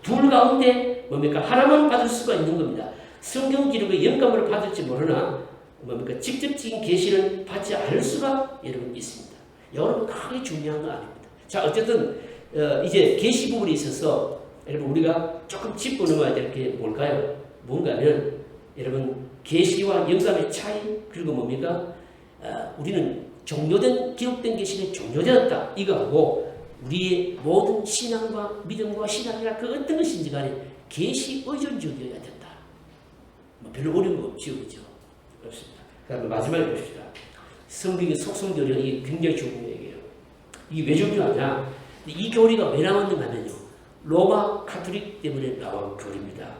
둘 가운데 뭡니까? 하나만 받을 수가 있는 겁니다. 성경 기록의 영감을 받을지 모르나 뭡니까? 직접적인 계시를 받지 않을 수가 여러분 있습니다. 여러분 크게 중요한 거 아닙니다. 자, 어쨌든 이제 계시 부분에 있어서 여러분 우리가 조금 짚어놓아야 될 게 뭘까요? 뭔가면 여러분 계시와 영감의 차이 그리고 뭡니까? 우리는 종료된 기록된 계시는 종료되었다 이거하고 우리의 모든 신앙과 믿음과 신앙이나 그 어떤 것인지 간에 계시 의존적이어야 된다. 뭐 별로 어려운 거 없죠, 그죠? 그렇습니다. 그다음에 마지막에 봅시다. 성경의 속성교련이 굉장히 중요한 얘기예요. 이게 왜 중요하냐? 이 교리가 왜 나왔는가 하면요. 로마 카톨릭 때문에 나온 교리입니다.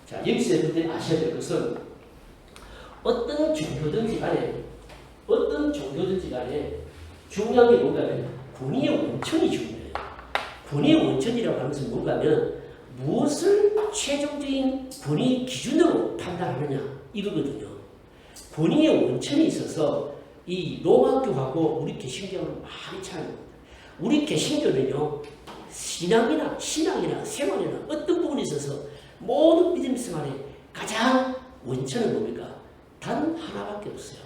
자, 여기서 여러분들이 아셔야 될 것은 어떤 종교든지 간에 중요한 게 뭔가 하면 권위의 원천이 중요해요. 권위의 원천이라고 하는 것은 뭔가 하면 무엇을 최종적인 권위 기준으로 판단하느냐 이거거든요. 권위의 원천이 있어서 이 로마교하고 우리 개신교하고는 많이 차이입니다. 우리 개신교는요, 신앙이나 생활이나 어떤 부분에 있어서 모든 믿음 생활에 가장 원천은 뭡니까? 단 하나밖에 없어요.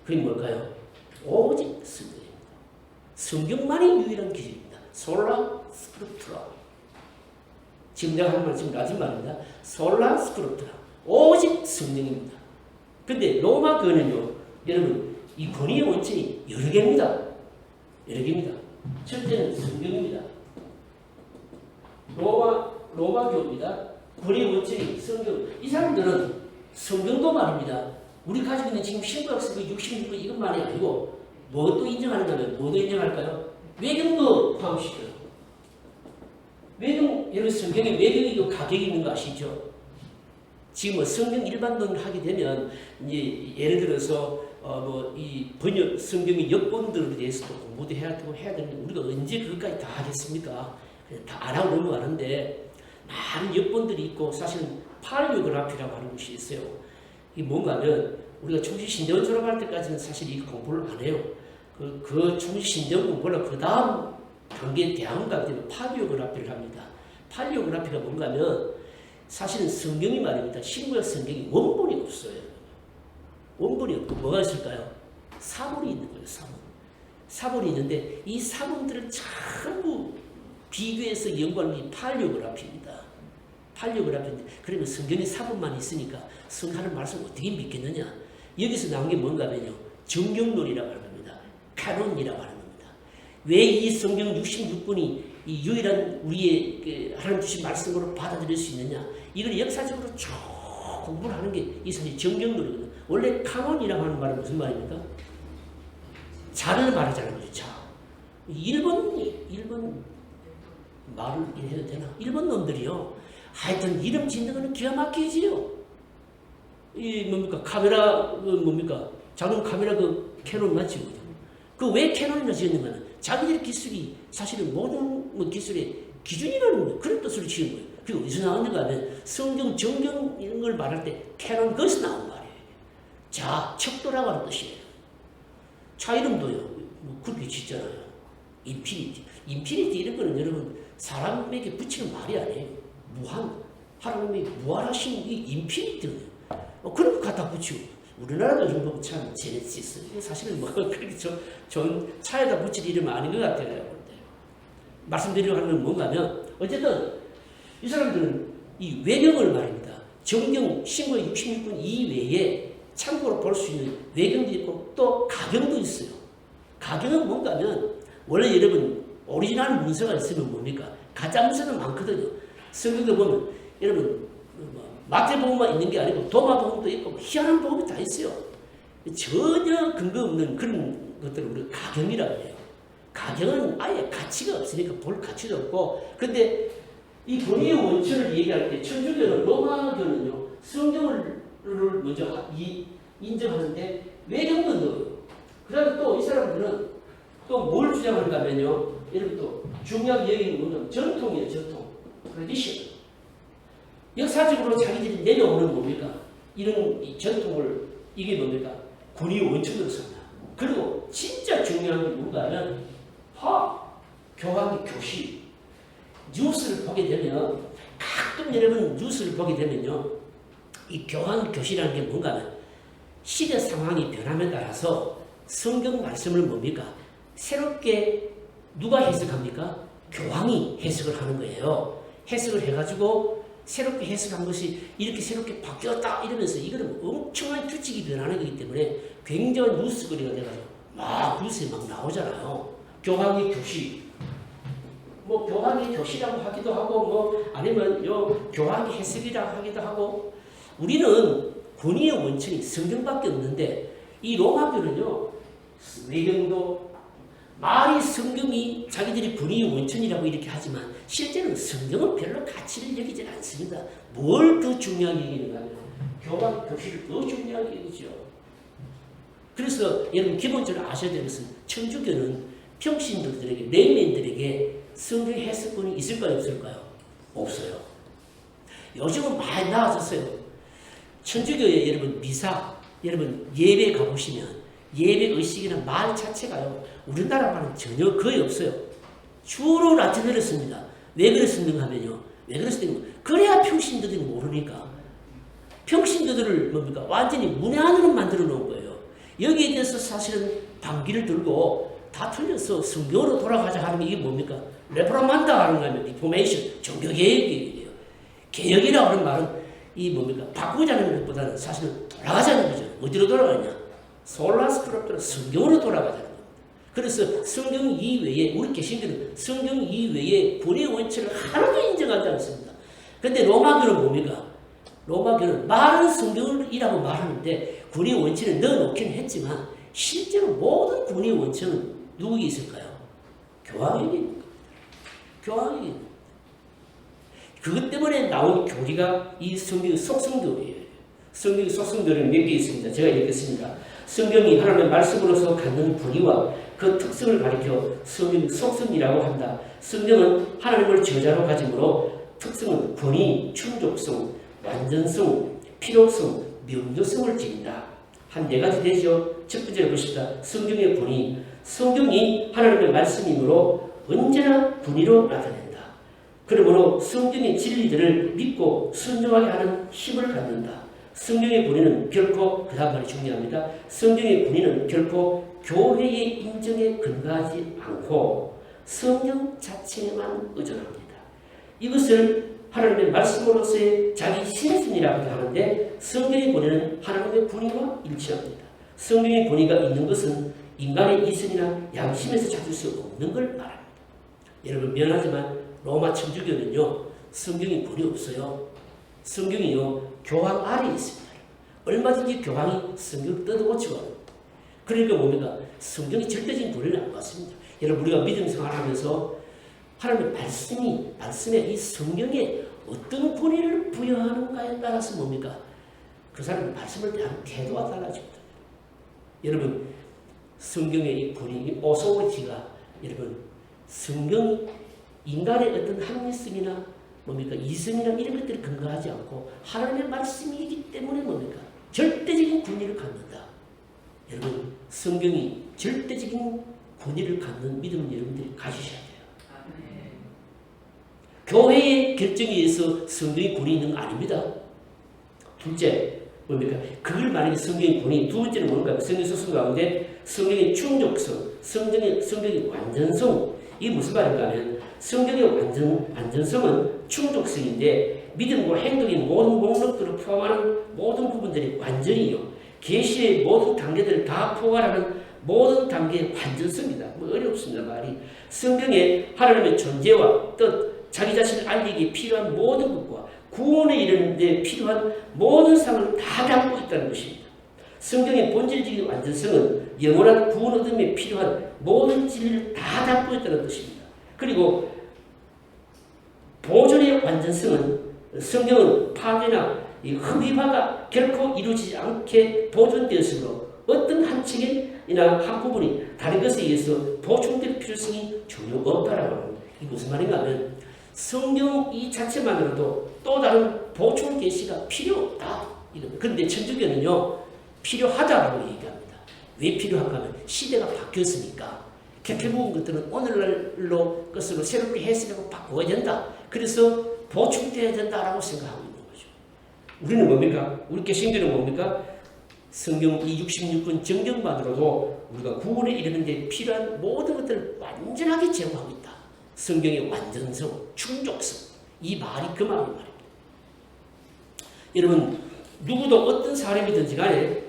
그게 뭘까요? 오직 성경입니다. 성경만이 유일한 기준입니다. 솔라 스크립투라. 지금 내가 하는 말 지금 라틴 말입니다. 솔라 스크립투라. 오직 성경입니다. 근데 로마교는요, 여러분 이 권위의 원천이 여러 개입니다. 첫째는 성경입니다. 로마교입니다. 권위의 원천이 성경. 이 사람들은 성경도 말입니다. 우리 가지고 있는 지금 신구약서 66권 이것만이 아니고 뭐도 인정하는가 하면 뭐도 인정할까요? 외경도 포함시켜요. 외경, 여러분 성경에 외경이 그 가격이 있는 거 아시죠? 지금 뭐 성경 일반론을 하게 되면 이제 예를 들어서 이 번역 성경의 역본들에 대해서도 공부도 해야 되는데 우리가 언제 그것까지 다 하겠습니까? 다 안 하고 넘어가는데 많은 역본들이 있고 사실은 팔리오그라피라고 하는 것이 있어요. 이게 뭔가 하면 우리가 총시신대원 졸업할 때까지는 사실 이 공부를 안 해요. 그 총시신대원 공부를 그 다음 단계 대학원 가게 되면 팔리오그라피를 합니다. 팔리오그라피가 뭔가 하면 사실은 성경이 말입니다. 신구약 성경이 원본이 없어요. 원본이 없고 뭐가 있을까요? 사본이 있는 거예요. 사본이 있는데 이 사본들을 전부 비교해서 연구하는 게 팔리오그라피입니다. 팔리오그라피인데 그러면 성경에 사본만 있으니까 성하는 말씀 어떻게 믿겠느냐? 여기서 나온 게 뭔가 하면요. 정경론이라고 하는 겁니다. 카논이라고 하는 겁니다. 왜 이 성경 66권이 이 유일한 우리의 하나님 주신 말씀으로 받아들일 수 있느냐? 이걸 역사적으로 쭉 공부를 하는 게 이 사실 정경론이거든요. 원래 카논이라고 하는 말은 무슨 말입니까? 자를 말하자는 거죠. 자. 일본 말을 해도 되나? 일본 놈들이요. 하여튼 이름 짓는 거는 기가 막히지요. 이 뭡니까? 카메라 뭡니까? 작은 카메라 그 캐논 맞죠? 그 왜 캐논이라 지었는가는 자기들 기술이 사실은 모든 기술의 기준이라는 거예요. 그런 뜻으로 지은 거예요. 그게 어디서 나왔는가 하면 성경, 정경 이런 걸 말할 때 캐논 거기서 나온 말이에요. 자, 척도라고 하는 뜻이에요. 차 이름도요. 뭐 그렇게 짓잖아요. 인피니티 이런 거는 여러분 사람에게 붙이는 말이 아니에요. 무한. 하나님이 무한하신 이 인피니티거든요. 그런 거 갖다 붙이고 우리나라도 좀 보면 참 제네시스. 사실은 뭐 그렇게 전 차에다 붙일 이름은 아닌 것 같아요. 말씀드리려고 하는 건 뭔가 하면 어쨌든 이 사람들은 이 외경을 말입니다. 정경 신구의 66권 이외에 참고로 볼 수 있는 외경도 있고 또 가경도 있어요. 가경은 뭔가 하면 원래 여러분 오리지널 문서가 있으면 뭡니까? 가짜 문서는 많거든요. 성경도 보면 여러분 마태복음만 있는 게 아니고 도마복음도 있고 희한한 복음이 다 있어요. 전혀 근거 없는 그런 것들을 우리가 가경이라고 해요. 가경은 아예 가치가 없으니까 볼 가치도 없고 근데 이 권위의 원천을 얘기할 때 천주교는 로마교는요. 성경을 먼저 인정하는데 외경도 넣어요. 그 다음에 또 이 사람들은 또 뭘 주장하는가 하면요. 여러분 또 중요하게 여기는 뭐냐면 전통이에요. 전통. 트래디션. 역사적으로 자기들이 내려오는 뭡니까? 이런 이 전통을 이게 뭡니까? 권위의 원천으로 삼다. 그리고 진짜 중요한 게 뭔가 하면 교황의 교시. 뉴스를 보게 되면 가끔 여러분 뉴스를 보게 되면요. 이 교황 교시라는 게 뭔가 하면 시대 상황이 변함에 따라서 성경 말씀을 뭡니까? 새롭게 누가 해석합니까? 교황이 해석을 하는 거예요. 해석을 해가지고 새롭게 해석한 것이 이렇게 새롭게 바뀌었다 이러면서 이거는 엄청난 규칙이 변하는 거기 때문에 굉장한 뉴스거리가 돼가지고 막 뉴스에 막 나오잖아요. 교황의 교시. 뭐 교황의 교시라고 하기도 하고 뭐 아니면 요 교황의 해석이라고 하기도 하고 우리는 권위의 원천이 성경밖에 없는데 이 로마교는요 외경도 말이 성경이 자기들이 권위의 원천이라고 이렇게 하지만 실제는 성경은 별로 가치를 여기질 않습니다. 뭘 더 중요하게 여기는가 하면 교황 교시를 더 중요하게 여기죠. 그래서 여러분 기본적으로 아셔야 될 것은 천주교는 평신도들에게 레이맨들에게 성경 해석권이 있을까요 없을까요? 없어요. 요즘은 많이 나아졌어요. 천주교의 여러분 미사 여러분 예배 가보시면 예배 의식이나 말 자체가요 우리나라 말은 전혀 거의 없어요. 주로 라틴어를 씁니다. 왜 그랬습니까 하면요 왜 그랬습니까? 그래야 평신도들이 모르니까 평신도들을 뭡니까 완전히 문외한으로 만들어 놓은 거예요. 여기에 대해서 사실은 반기를 들고 다 틀려서 성경으로 돌아가자 하는 게 이게 뭡니까? 레포라만다 하는 거면 리포메이션, 종교개혁이에요. 개혁이라고 하는 말은 이 뭡니까? 바꾸자는 것보다는 사실은 돌아가자는 거죠. 어디로 돌아가냐? 솔라스크립트로 성경으로 돌아가자는 겁니다. 그래서 성경 이외에 우리 개신교는 성경 이외에 권위의 원칙을 하나도 인정하지 않습니다. 그런데 로마교는 뭡니까? 로마교는 말은 성경이라고 말하는데 권위의 원칙을 넣어놓긴 했지만 실제로 모든 권위의 원칙은 누구에게 있을까요? 교황에게. 교황에게. 그것 때문에 나온 교리가 이 성경의 속성교리예요. 성경의 속성교리는 몇 개 있습니다. 제가 읽겠습니다. 성경이 하나님의 말씀으로서 갖는 권위와 그 특성을 가리켜 성경의 속성이라고 한다. 성경은 하나님을 저자로 가지므로 특성은 권위, 충족성, 완전성, 필요성, 명료성을 지닌다. 한 네 가지 되죠. 첫 번째로 보십시다. 성경의 권위. 성경이 하나님의 말씀이므로 언제나 권위로 나타낸다. 그러므로 성경의 진리들을 믿고 순종하게 하는 힘을 갖는다. 성경의 권위는 결코 그 다음 말이 중요합니다. 성경의 권위는 결코 교회의 인정에 근거하지 않고 성경 자체에만 의존합니다. 이것을 하나님의 말씀으로서의 자기 신분이라고 하는데 성경의 권위는 하나님의 권위와 일치합니다. 성경의 권위가 있는 것은 인간의 이성이나 양심에서 찾을 수 없는 걸 말합니다. 여러분 미안하지만 로마 천주교는요 성경이 권위 없어요. 성경이요 교황 아래에 있습니다. 얼마든지 교황이 성경 뜯어고치고 합니다. 그러니까 뭡니까? 성경이 절대적인 권위를 안 받습니다. 여러분 우리가 믿음 생활하면서 하나님의 말씀에 이 성경에 어떤 권위를 부여하는가에 따라서 뭡니까? 그 사람의 말씀을 대하는 태도가 달라집니다. 여러분 성경의 이 권위, 이 오소리티가 여러분 성경이 인간의 어떤 합리성이나 뭡니까? 이성이나 이런 것들을 근거하지 않고 하나님의 말씀이기 때문에 뭡니까? 절대적인 권위를 갖는다. 여러분 성경이 절대적인 권위를 갖는 믿음 여러분들이 가지셔야 돼요. 교회의 결정에 의해서 성경의 권위 있는 거 아닙니다. 둘째, 뭡니까? 그걸 만약에 성경의 권위, 두 번째는 뭔가? 성경 소설 가운데 성경의 충족성, 성경의 완전성, 이게 무슨 말인가 하면 성경의 완전성은 충족성인데 믿음과 행동의 모든 목록들을 포함하는 모든 부분들이 완전히요. 계시의 모든 단계들을 다 포괄하는 모든 단계의 완전성이다. 뭐 어렵습니다. 말이. 성경에 하나님의 존재와 뜻, 자기 자신을 알리기 필요한 모든 것과 구원에 이르는 데 필요한 모든 상을 다 담고 있다는 것입니다. 성경의 본질적인 완전성은 영원한 구원 얻음에 필요한 모든 진리를 다 담고 있다는 것입니다. 그리고 보존의 완전성은 성경은 파괴나 흡입화가 결코 이루어지지 않게 보존되었으므로 어떤 한 층이나 한 부분이 다른 것에 의해서 보충될 필요성이 전혀 없다라고 합니다. 이게 무슨 말인가 하면 성경 이 자체만으로도 또 다른 보충 계시가 필요 없다. 그런데 천주교는요 필요하다라고 얘기합니다. 왜 필요한가 하면 시대가 바뀌었으니까 개폐 부분 것들은 오늘날로 것으로 새롭게 해석하고 바꿔야 된다. 그래서 보충돼야 된다라고 생각하고 있는 거죠. 우리는 뭡니까? 우리 개신교는 뭡니까? 성경 이 66권 정경만으로도 우리가 구원에 이르는 데 필요한 모든 것들을 완전하게 제공하고 있다. 성경의 완전성, 충족성. 이 말이 그 말입니다. 여러분 누구도 어떤 사람이든지 간에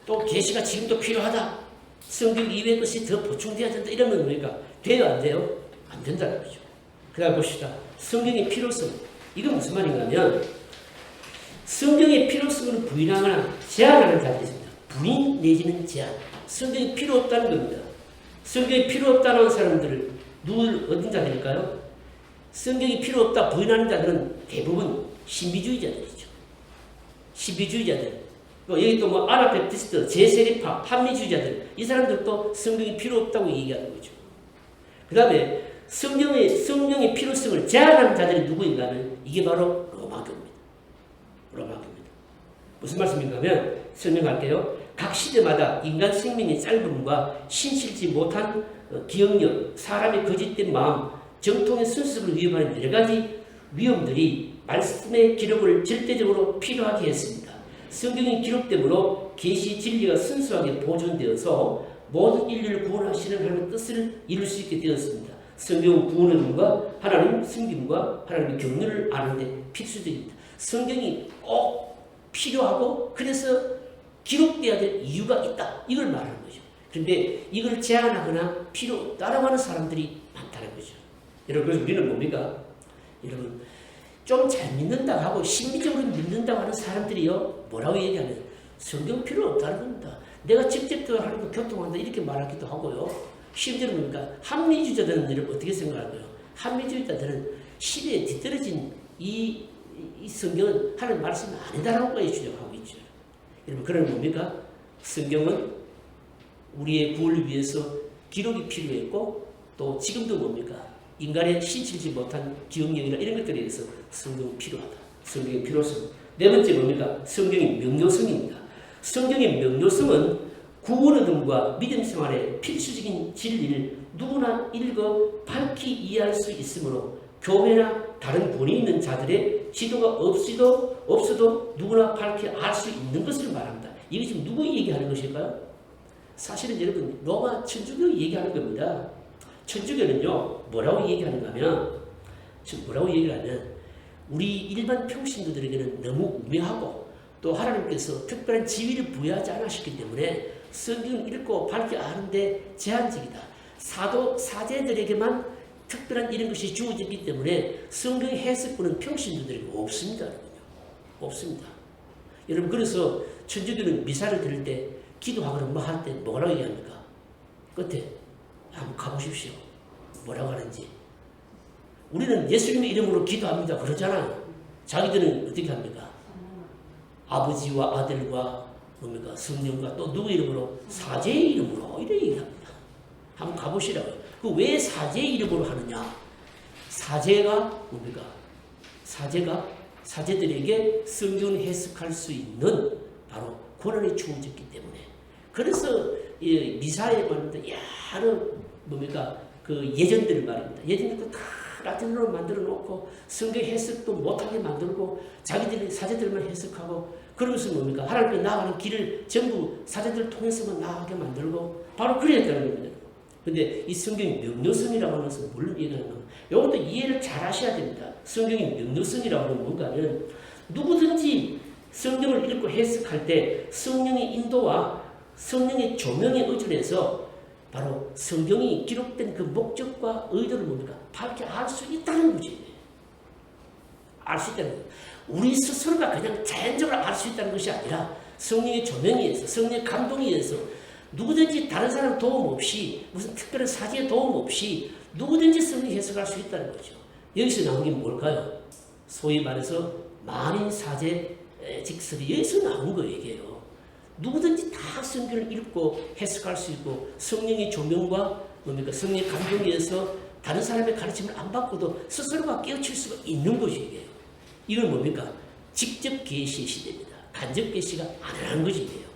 또 계시가 지금도 필요하다. 성경 이외의 것이 더 보충돼야 된다. 이러면 뭡니까? 돼요 안 돼요? 안 된다는 거죠. 그 다음 봅시다. 성경의 필요성. 이건 무슨 말인가면 성경의 필요성을 부인하거나 제한하는 자들이 있습니다. 부인 내지는 제한. 성경이 필요 없다는 겁니다. 성경이 필요 없다는 사람들을 어떤 자들일까요? 성경이 필요 없다 부인하는 자들은 대부분 신비주의자들이죠. 신비주의자들. 여기 또 뭐 아나베프티스트, 제세리파, 한미주의자들 이 사람들도 성경이 필요 없다고 얘기하는 거죠. 그 다음에 성령의 필요성을 제한하는 자들이 누구인가 하면 이게 바로 로마교입니다. 로마교입니다. 무슨 말씀인가 하면 설명할게요. 각 시대마다 인간 생명의 짧음과 신실지 못한 기억력, 사람의 거짓된 마음, 정통의 순수를 위협하는 여러 가지 위험들이 말씀의 기록을 절대적으로 필요하게 했습니다. 성경의 기록됨으로 계시 진리가 순수하게 보존되어서 모든 인류를 구원하시는 하나님의 뜻을 이룰 수 있게 되었습니다. 성경은 구원의 눈과 하나님 숨김과 하나님의 경륜을 아는 데 필수적입니다. 성경이 꼭 필요하고 그래서 기록돼야 될 이유가 있다. 이걸 말하는 거죠. 그런데 이걸 제한하거나 필요 없다라고 하는 사람들이 많다는 거죠. 여러분, 그래서 우리는 뭡니까? 여러분, 좀 잘 믿는다고 하고 심리적으로 믿는다고 하는 사람들이요, 뭐라고 얘기하면 성경 필요 없다는 겁니다. 내가 직접 하나님과 교통한다 이렇게 말하기도 하고요. 심지어 뭡니까? 한미주의자들은 여러분 어떻게 생각할까요? 한미주의자들은 시대에 뒤떨어진 이 성경은 하나님 말씀이 아니다라고 주장하고 있죠. 여러분, 그러면 뭡니까? 성경은 우리의 구원을 위해서 기록이 필요했고 또 지금도 뭡니까? 인간의 신실지 못한 기억력이나 이런 것들에 의해서 성경은 필요하다. 성경의 필요성. 네 번째 뭡니까? 성경의 명료성입니다. 성경의 명료성은 구원 얻음과 믿음 생활의 필수적인 진리를 누구나 읽어 밝히 이해할 수 있으므로 교회나 다른 본이 있는 자들의 지도가 없어도 누구나 밝히 알 수 있는 것을 말합니다. 이게 지금 누구 얘기하는 것일까요? 사실은 여러분 로마 천주교 얘기하는 겁니다. 천주교는요 뭐라고 얘기하는가 하면 뭐라고 얘기를 하면 우리 일반 평신도들에게는 너무 우매하고 또 하나님께서 특별한 지위를 부여하지 않으셨기 때문에 성경을 읽고 밝게 아는데 제한적이다. 사제들에게만 특별한 이런 것이 주어졌기 때문에 성경 해석부는 평신도들에게 없습니다. 여러분요. 없습니다. 여러분, 그래서 천주교는 미사를 드릴 때 기도하거나 뭐 할 때 뭐라고 얘기합니까? 끝에 한번 가보십시오. 뭐라고 하는지. 우리는 예수님의 이름으로 기도합니다. 그러잖아요. 자기들은 어떻게 합니까? 아버지와 아들과 뭡니까? 성령과 또 누구 이름으로? 사제의 이름으로 이렇게 얘기합니다. 한번 가보시라고요. 그 왜 사제의 이름으로 하느냐? 사제가 뭡니까? 사제들에게 성경을 해석할 수 있는 바로 권한이 주어졌기 때문에. 그래서 미사에 보는데 여러 뭡니까? 그 예전들 말입니다. 예전들 다 라틴어로 만들어 놓고 성경 해석도 못하게 만들고 자기들이 사제들만 해석하고 그러면서 뭡니까? 하나님께 나아가는 길을 전부 사제들 통해서만 나아가게 만들고 바로 그랬다는 겁니다. 근데 이 성경의 명료성이라고 하는 것은 뭘 얘기하는 겁니까? 이것도 이해를 잘 하셔야 됩니다. 성경의 명료성이라고 하는 뭔가 하면 누구든지 성경을 읽고 해석할 때 성령의 인도와 성령의 조명에 의존해서 바로 성경이 기록된 그 목적과 의도를 뭡니까? 밝게 알 수 있다는 거지. 알 수 있다는 거예요. 우리 스스로가 그냥 자연적으로 알 수 있다는 것이 아니라 성령의 조명에 의해서, 성령의 감동에 의해서 누구든지 다른 사람 도움 없이 무슨 특별한 사제의 도움 없이 누구든지 성경 해석할 수 있다는 거죠. 여기서 나온 게 뭘까요? 소위 말해서 만인 사제 직설이 여기서 나온 거예요. 이게요. 누구든지 다 성경을 읽고 해석할 수 있고 성령의 조명과 뭡니까? 성령의 감동에 의해서 다른 사람의 가르침을 안 받고도 스스로가 깨우칠 수가 있는 것이 이게요. 이건 뭡니까? 직접 계시의 시대입니다. 간접 계시가 안 하는 것이 이게요.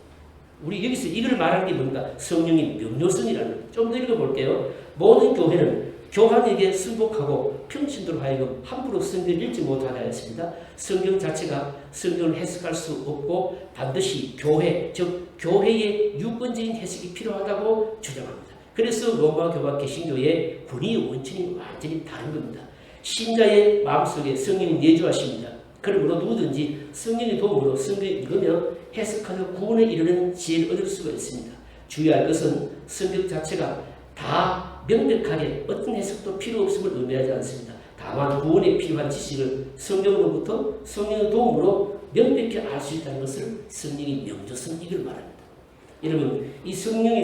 우리 여기서 이걸 말하는 게 뭔가? 성령의 명료성이라는 거예요. 좀 더 읽어볼게요. 모든 교회는 교황에게 순복하고 평신도로 하여금 함부로 성경을 읽지 못하게 하였습니다. 성경 자체가 성경을 해석할 수 없고 반드시 교회, 즉 교회의 유권적인 해석이 필요하다고 주장합니다. 그래서 로마교와 개신교의 권위의 원천이 완전히 다른 겁니다. 신자의 마음속에 성령이 내주하십니다. 그러므로 누구든지 성령의 도움으로 성경을 읽으며 해석하여 구원에 이르는 지혜를 얻을 수가 있습니다. 주의할 것은 성경 자체가 다 명백하게 어떤 해석도 필요 없음을 의미하지 않습니다. 다만 구원에 필요한 지식을 성경으로부터 성령의 도움으로 명백히 알 수 있다는 것을 성령의 명조성 이걸 말합니다. 여러분 이 성경의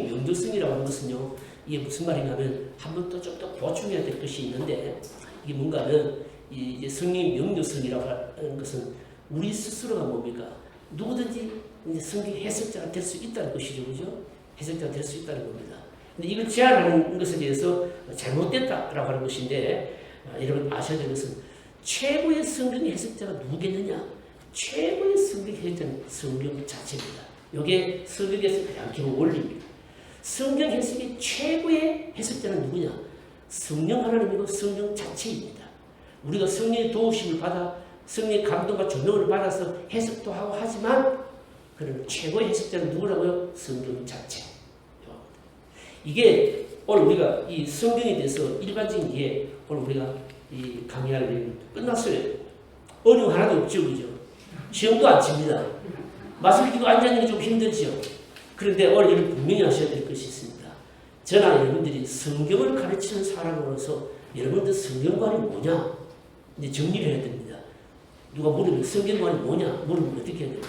명조성이라고 하는 것은요 이게 무슨 말이냐면 한 번 또 좀 더 보충해야 될 것이 있는데 이게 뭔가는 이 성령의 명조성이라고 하는 것은 우리 스스로가 뭡니까 누구든지 이제 성경 해석자가 될 수 있다는 것이죠, 그죠? 해석자가 될 수 있다는 겁니다. 근데 이걸 제한하는 것에 대해서 잘못됐다라고 하는 것인데 여러분 아셔야 될 것은 최고의 성경 해석자가 누구겠느냐? 최고의 성경 해석자는 성경 자체입니다. 이게 성경에서 가장 기본 원리입니다. 성경 해석의 최고의 해석자는 누구냐? 성령 하나님이고 성령 자체입니다. 우리가 성령의 도우심을 받아 성령의 감동과 조명을 받아서 해석도 하고 하지만 그런 최고의 해석자는 누구라고요? 성경 자체. 이게 오늘 우리가 이 성경에 대해서 일반적인 게 오늘 우리가 이 강의할 일은 끝났어요. 어려움 하나도 없죠, 그죠? 시험도 안 칩니다. 맛을 끼고 앉아있는 게 좀 힘들죠. 그런데 오늘 여러분 분명히 하셔야 될 것이 있습니다. 저나 여러분들이 성경을 가르치는 사람으로서 여러분들 성경관이 뭐냐? 이제 정리를 해야 됩니다. 누가 물으면 성경관이 뭐냐? 물으면 어떻게 해야 됩니까?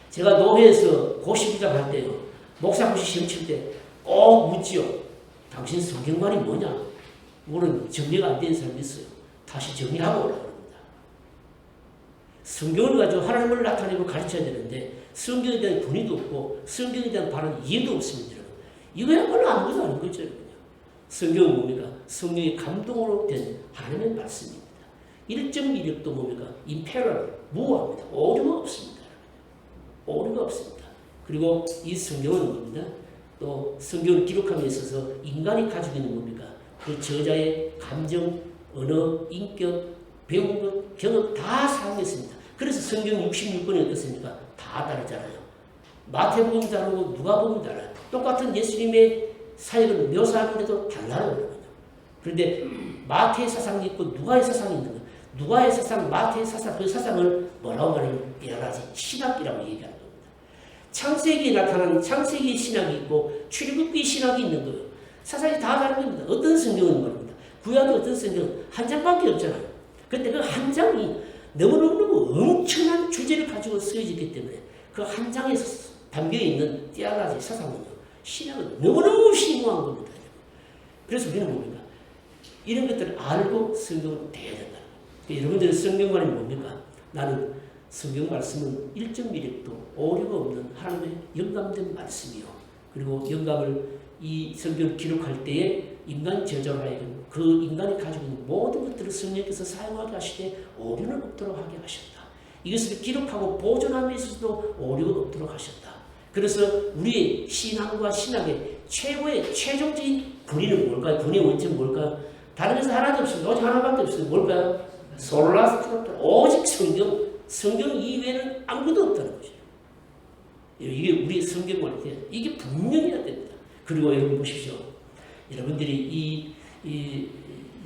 제가 노회에서 고시부장 할 때요. 목사고시 시험 칠 때 꼭 묻지요. 당신 성경관이 뭐냐? 물으면 정리가 안 된 사람이 있어요. 다시 정리하고 오라고 합니다. 성경을 가지고 하나님을 나타내고 가르쳐야 되는데 성경에 대한 분위도 없고 성경에 대한 바른 이해도 없습니다. 이거야말로 아무것도 아닌 거죠. 성경은 뭡니까? 성령의 감동으로 된 하나님의 말씀입니다. 일정 이력도 뭡니까? 임페럴, 무호합니다. 오류가 없습니다. 오류가 없습니다. 그리고 이 성경은 뭡니까? 또 성경을 기록함에 있어서 인간이 가지고 있는 뭡니까? 그 저자의 감정, 언어, 인격, 배운 것, 경험 다 사용했습니다. 그래서 성경 66권이 어떻습니까? 다 다르잖아요. 마태복음 다르고 누가복음 달라요. 똑같은 예수님의 사역을 묘사하는데도 달라요. 그런데 마태의 사상이 있고 누가의 사상이 있는 거예요. 누가의 사상, 마태의 사상, 그 사상을 뭐라고 말하면 여러 가지 신학이라고 얘기하는 겁니다. 창세기에 나타나는 창세기 신학이 있고 출애굽기 신학이 있는 거예요. 사상이 다 다른 겁니다. 어떤 성경은 말입니다. 구약의 어떤 성경은 한 장밖에 없잖아요. 그런데 그 한 장이 너무너무 엄청난 주제를 가지고 쓰여졌기 때문에 그 한 장에서 담겨있는 띠아라지 사상은요. 신학은 너무너무 심오한 겁니다. 그래서 우리는 뭡니까? 이런 것들을 알고 성경을 대해야 된다. 여러분들의 성경관이 뭡니까? 나는 성경 말씀은 일정 미력도 오류가 없는 하나님의 영감된 말씀이요. 그리고 영감을 이 성경을 기록할 때에 인간 저자로 하여금 그 인간이 가지고 있는 모든 것들을 성령께서 사용하게 하시되 오류는 없도록 하게 하셨다. 이것을 기록하고 보존함에 있어서도 오류가 없도록 하셨다. 그래서 우리의 신앙과 신학의 최고의 최종적인 분위는 뭘까요? 분위의 원칙은 뭘까요? 다른 것은 하나도 없습니다. 오직 하나밖에 없어요. 뭘까요? 솔라스크립토. 오직 성경 이외에는 아무것도 없다는 거죠. 이게 우리의 성경관인데 이게 분명해야 됩니다. 그리고 여러분 보십시오. 여러분들이 이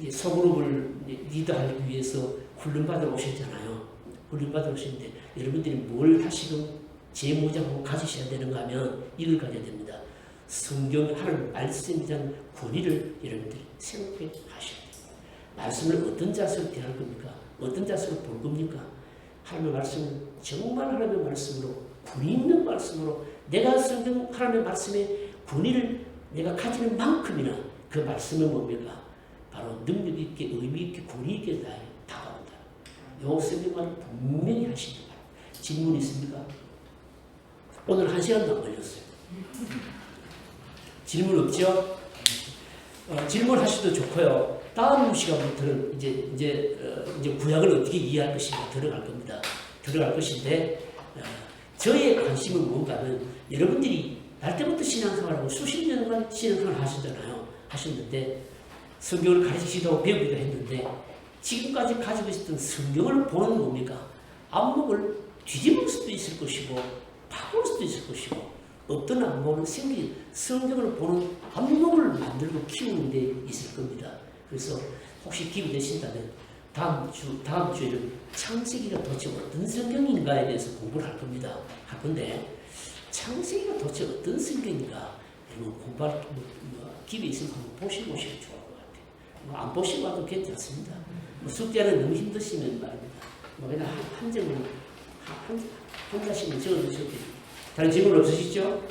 소그룹을 리드하기 위해서 훈련받으러 오셨잖아요. 훈련받으러 오셨는데 여러분들이 뭘 하시고 제모자고 가지셔야 되는가 하면 이걸 가져야 됩니다. 성경 하나님 말씀에 대한 권위를 여러분들이 생각해 하셔야 됩니다. 말씀을 어떤 자세로 대할 겁니까? 어떤 자세로 볼 겁니까? 하나님의 말씀은 정말 하나님의 말씀으로 권위 있는 말씀으로 내가 성경 하나님의 말씀에 권위를 내가 가지는 만큼이나 그 말씀은 뭡니까? 바로 능력 있게 의미 있게 권위 있게 다가온다. 요 성경을 분명히 하십니다. 질문 있습니까? 오늘 1시간도 안 걸렸어요. 질문 없죠? 질문하셔도 좋고요. 다음 시간부터는 이제 구약을 어떻게 이해할 것인가 들어갈 겁니다. 들어갈 것인데 저의 관심은 뭔가는 여러분들이 날 때부터 신앙생활하고 수십 년간 신앙생활 하셨는데 성경을 가르치기도 배우기도 했는데 지금까지 가지고 있었던 성경을 보는 뭡니까? 안목을 뒤집을 수도 있을 것이고 바꿀 수도 있을 것이고 어떤 안목은 성경을 보는 안목을 만들고 키우는 데 있을 겁니다. 그래서 혹시 기회 되신다면 다음 주에는 창세기가 도대체 어떤 성경인가에 대해서 공부를 할 겁니다. 할 건데 창세기가 도대체 어떤 성경인가 여러분 공부할 기회 있으면 한번 보시면 좋을 것 같아요. 안 보시고 와도 괜찮습니다. 숙제는 너무 힘드시면 말입니다. 그냥 한 점을 한 자씩은 적어주셔도 됩니다. 다른 질문 없으시죠?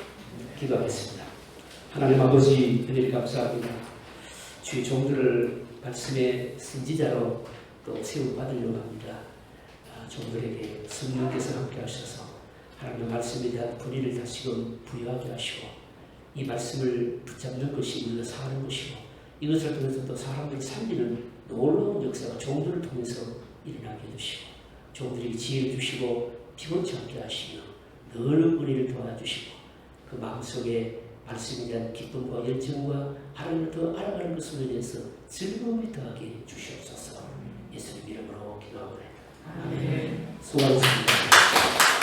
기도하겠습니다. 하나님 아버지, 은혜를 감사합니다. 주의 종들을 말씀의 선지자로 또 세움받으려고 합니다. 종들에게 성령께서 함께 하셔서 하나님의 말씀에 대한 권위를 다시금 부여하게 하시고 이 말씀을 붙잡는 것이 우리가 사는 것이고 이것을 통해서 또 사람들이 살리는 놀라운 역사가 종들을 통해서 일어나게 해주시고 종들에게 지혜를 주시고 피곤치 않게 하시며 늘 은혜를 도와주시고 그 마음속에 말씀에 대한 기쁨과 열정과 하나님을 더 알아가는 것으로 인해서 즐거움이 더하게 주시옵소서. 예수님 이름으로 기도하옵나이다. 아멘. 수고하셨습니다.